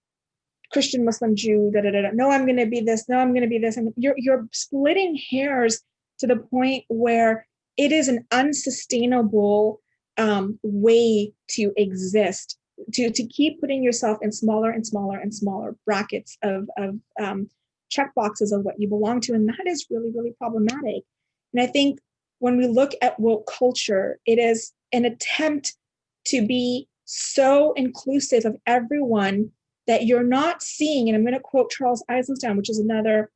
Christian, Muslim, Jew, da, da, da, da. No, I'm going to be this. No, I'm going to be this. And you're splitting hairs to the point where it is an unsustainable way to exist, to keep putting yourself in smaller and smaller and smaller brackets of check boxes of what you belong to. And that is really, really problematic. And I think when we look at woke culture, it is an attempt to be so inclusive of everyone that you're not seeing, and I'm going to quote Charles Eisenstein, which is another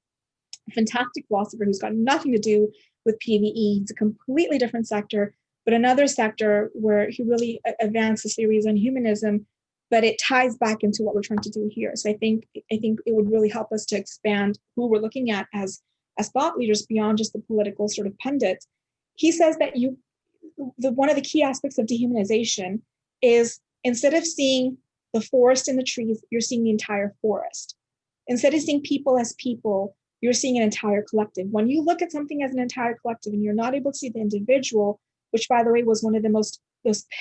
fantastic philosopher who's got nothing to do with PVE. It's a completely different sector, but another sector where he really advances theories on humanism, but it ties back into what we're trying to do here. So I think it would really help us to expand who we're looking at as thought leaders beyond just the political sort of pundits. He says that one of the key aspects of dehumanization is, instead of seeing the forest and the trees, you're seeing the entire forest. Instead of seeing people as people, you're seeing an entire collective. When you look at something as an entire collective and you're not able to see the individual, which, by the way, was one of the most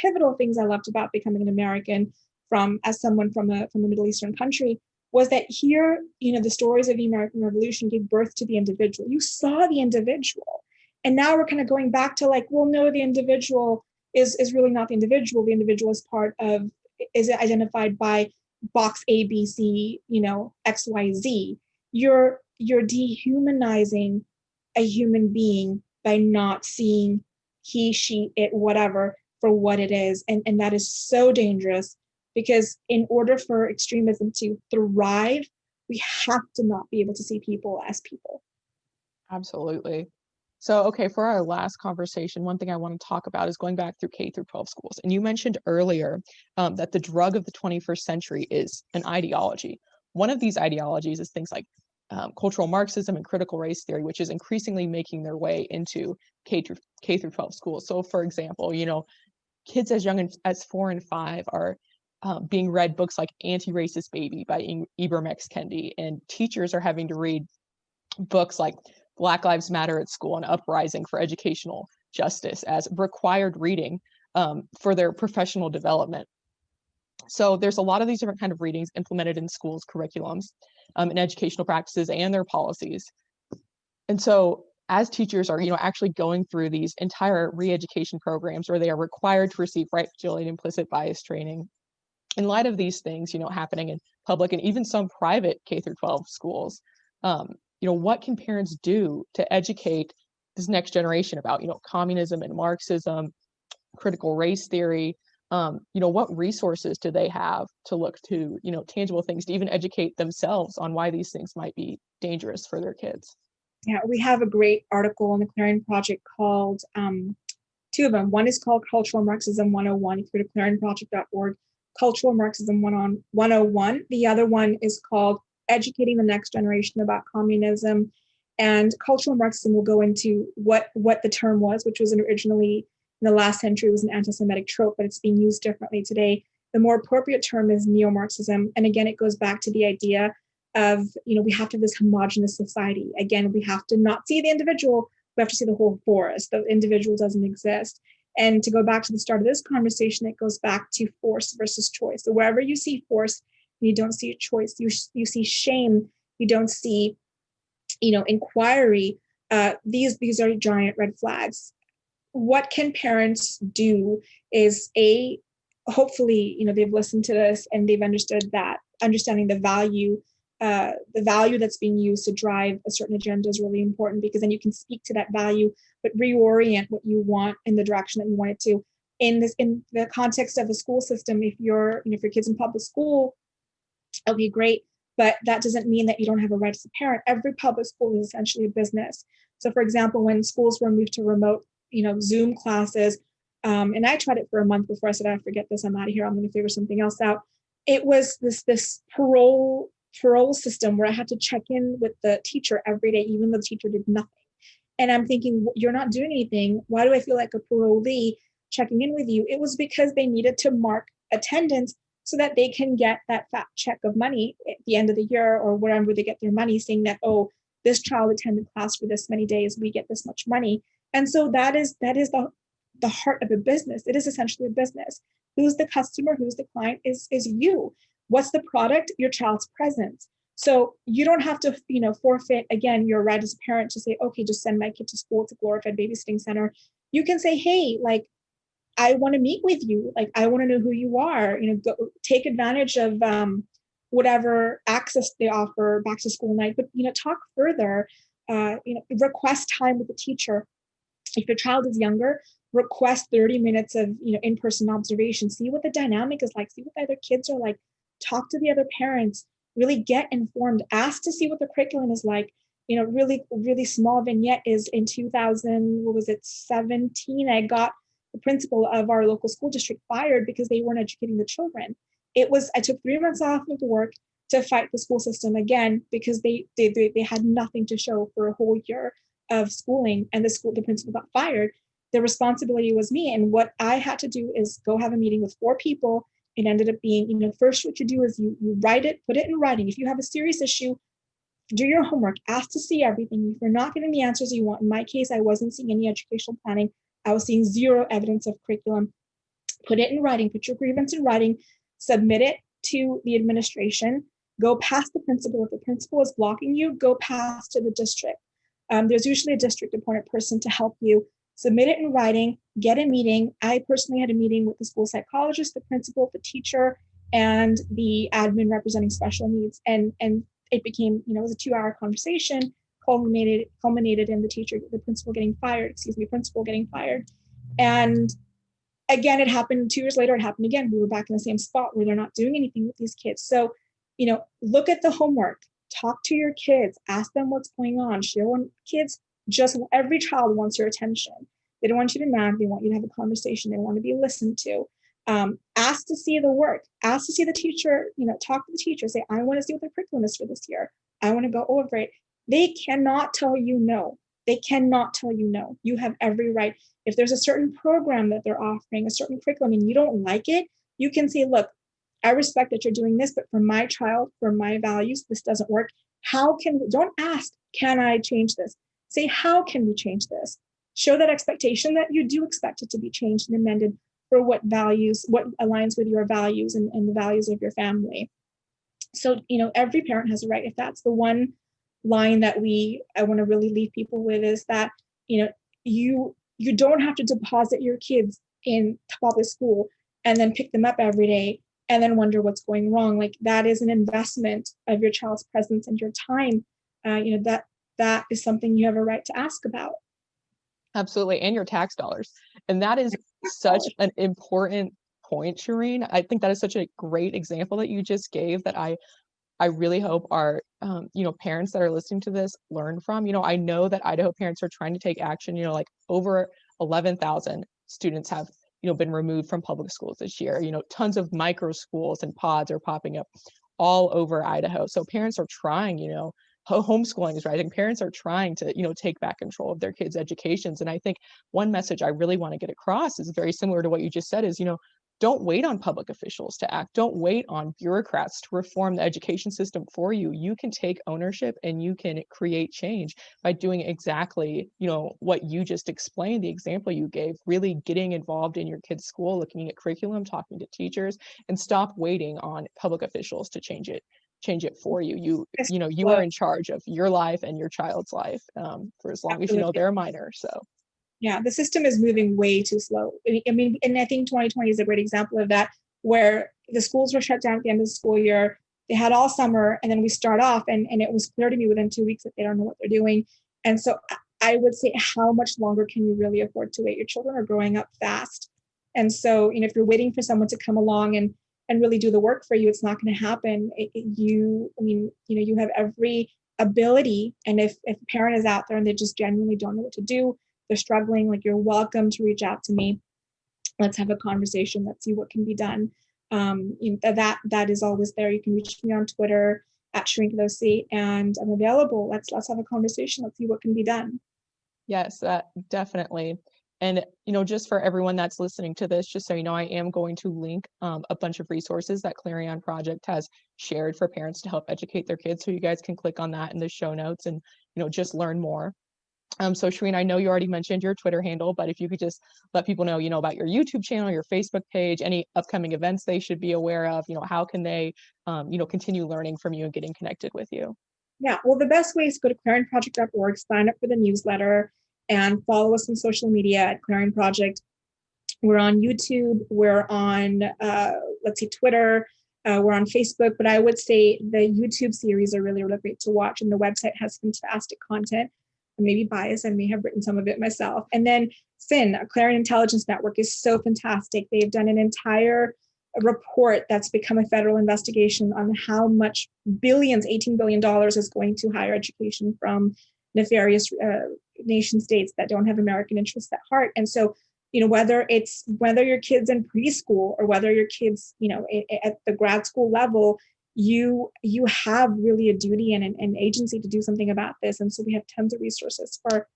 pivotal things I loved about becoming an American as someone from a Middle Eastern country, was that here, the stories of the American Revolution gave birth to the individual. You saw the individual. And now we're kind of going back to like, well, no, the individual is really not the individual. The individual is identified by box A, B, C, X, Y, Z. You're dehumanizing a human being by not seeing he, she, it, whatever, for what it is. And that is so dangerous, because in order for extremism to thrive, we have to not be able to see people as people. Absolutely. So, okay, for our last conversation, one thing I want to talk about is going back through K through 12 schools. And you mentioned earlier that the drug of the 21st century is an ideology. One of these ideologies is things like cultural Marxism and critical race theory, which is increasingly making their way into K through 12 schools. So, for example, kids as young as 4 and 5 are being read books like Anti-Racist Baby by Ibram X. Kendi, and teachers are having to read books like Black Lives Matter at School and Uprising for Educational Justice as required reading for their professional development. So there's a lot of these different kind of readings implemented in schools' curriculums and educational practices and their policies. And so as teachers are, actually going through these entire re-education programs where they are required to receive right, dual, and implicit bias training, in light of these things, happening in public and even some private K through 12 schools, what can parents do to educate this next generation about, communism and Marxism, critical race theory? What resources do they have to look to, tangible things to even educate themselves on why these things might be dangerous for their kids? Yeah, we have a great article on the Clarion Project called, two of them. One is called Cultural Marxism 101. If you go to clarionproject.org, Cultural Marxism 101. The other one is called Educating the Next Generation About Communism. And cultural Marxism will go into what the term was, which was originally in the last century was an anti-Semitic trope, but it's being used differently today. The more appropriate term is neo-Marxism. And again, it goes back to the idea of, we have to have this homogenous society. Again, we have to not see the individual, we have to see the whole forest. The individual doesn't exist. And to go back to the start of this conversation, it goes back to force versus choice. So wherever you see force, you don't see a choice. You see shame. You don't see, inquiry. These are giant red flags. What can parents do is hopefully, they've listened to this and they've understood that understanding the value that's being used to drive a certain agenda is really important, because then you can speak to that value, but reorient what you want in the direction that you want it to. In the context of a school system, if your kid's in public school, it'll be great, but that doesn't mean that you don't have a right as a parent. Every public school is essentially a business. So, for example, when schools were moved to remote, Zoom classes, and I tried it for a month before I said, I forget this, I'm out of here, I'm going to figure something else out. It was this parole system where I had to check in with the teacher every day, even though the teacher did nothing. And I'm thinking, you're not doing anything. Why do I feel like a parolee checking in with you? It was because they needed to mark attendance so that they can get that fat check of money at the end of the year or wherever they get their money, saying that, oh, this child attended class for this many days, we get this much money. And so that is the heart of a business. It is essentially a business. Who's the customer? Who's the client? Is you. What's the product? Your child's presence. So you don't have to, forfeit, again, your right as a parent to say, okay, just send my kid to school. It's a glorified babysitting center. You can say, hey, I want to meet with you. I want to know who you are. Go, take advantage of whatever access they offer back to school night. But talk further. Request time with the teacher. If your child is younger, request 30 minutes of in-person observation. See what the dynamic is like. See what the other kids are like. Talk to the other parents. Really get informed. Ask to see what the curriculum is like. Really small vignette is in 2017. I got the principal of our local school district fired because they weren't educating the children. I took 3 months off of work to fight the school system again because they had nothing to show for a whole year of schooling, and the principal got fired. The responsibility was me, and what I had to do is go have a meeting with 4 people. It ended up being, first what you do is you write it, put it in writing. If you have a serious issue, do your homework, ask to see everything. If you're not getting the answers you want, in my case, I wasn't seeing any educational planning. I was seeing 0 evidence of curriculum. Put it in writing, put your grievance in writing, submit it to the administration, go past the principal. If the principal is blocking you, go past to the district. There's usually a district appointed person to help you. Submit it in writing, get a meeting. I personally had a meeting with the school psychologist, the principal, the teacher, and the admin representing special needs. And it became, it was a 2-hour conversation, culminated in the principal getting fired. And again, it happened 2 years later, it happened again. We were back in the same spot where they're not doing anything with these kids. So, look at the homework, talk to your kids, ask them what's going on. Every child wants your attention. They don't want you to nag, they want you to have a conversation, they want to be listened to. Ask to see the work, ask to see the teacher, talk to the teacher, say, I want to see what the curriculum is for this year. I want to go over it. They cannot tell you no. You have every right. If there's a certain program that they're offering, a certain curriculum, and you don't like it, you can say, look, I respect that you're doing this, but for my child, for my values, this doesn't work. Don't ask, can I change this? Say, how can we change this? Show that expectation that you do expect it to be changed and amended for what aligns with your values and the values of your family. So, every parent has a right. If that's the one line that I want to really leave people with, is that, you don't have to deposit your kids in public school and then pick them up every day and then wonder what's going wrong. Like, that is an investment of your child's presence and your time. That is something you have a right to ask about. Absolutely, and your tax dollars. And that is such an important point, Shireen. I think that is such a great example that you just gave that I really hope our parents that are listening to this learn from. I know that Idaho parents are trying to take action. Like over 11,000 students have been removed from public schools this year. Tons of micro schools and pods are popping up all over Idaho. So parents are trying, homeschooling is rising. Parents are trying to, take back control of their kids' educations. And I think one message I really want to get across is very similar to what you just said is, don't wait on public officials to act. Don't wait on bureaucrats to reform the education system for you. You can take ownership and you can create change by doing exactly, what you just explained, the example you gave, really getting involved in your kid's school, looking at curriculum, talking to teachers, and stop waiting on public officials to change it for you. You are in charge of your life and your child's life for as long as they're a minor. So yeah, the system is moving way too slow. I mean, and I think 2020 is a great example of that, where the schools were shut down at the end of the school year. They had all summer, and then we start off, and it was clear to me within 2 weeks that they don't know what they're doing. And so I would say, how much longer can you really afford to wait? Your children are growing up fast. And so, if you're waiting for someone to come along and really do the work for you, it's not going to happen. You have every ability. And if a parent is out there and they just genuinely don't know what to do, they're struggling, like, you're welcome to reach out to me. Let's have a conversation. Let's see what can be done. That is always there. You can reach me on Twitter at Shireen Qudosi, and I'm available. Let's have a conversation. Let's see what can be done. Yes, definitely. And, just for everyone that's listening to this, just so you know, I am going to link a bunch of resources that Clarion Project has shared for parents to help educate their kids. So you guys can click on that in the show notes and, just learn more. So Shireen, I know you already mentioned your Twitter handle, but if you could just let people know, about your YouTube channel, your Facebook page, any upcoming events they should be aware of, how can they, continue learning from you and getting connected with you? Yeah, well, the best way is to go to clarionproject.org, sign up for the newsletter, and follow us on social media at Clarion Project. We're on YouTube, we're on, Twitter, we're on Facebook, but I would say the YouTube series are really, really great to watch, and the website has fantastic content. maybe biased. I may have written some of it myself. And then CIN, Clarion Intelligence Network, is so fantastic. They've done an entire report that's become a federal investigation on how much billions, $18 billion is going to higher education from nefarious nation states that don't have American interests at heart. And so, whether your kid's in preschool or whether your kid's, at the grad school level, you have really a duty and an agency to do something about this. And so we have tons of resources for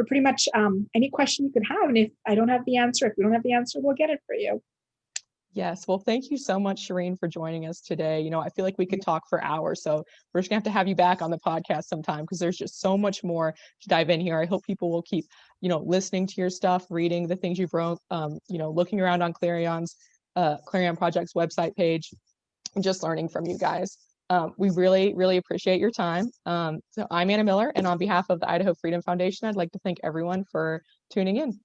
pretty much any question you could have. And if I don't have the answer, if we don't have the answer, we'll get it for you. Yes, well, thank you so much, Shireen, for joining us today. I feel like we could talk for hours, so we're just gonna have you back on the podcast sometime because there's just so much more to dive in here. I hope people will keep, listening to your stuff, reading the things you've wrote, looking around on Clarion Project's website page, and just learning from you guys. We really, really appreciate your time. So I'm Anna Miller, and on behalf of the Idaho Freedom Foundation, I'd like to thank everyone for tuning in.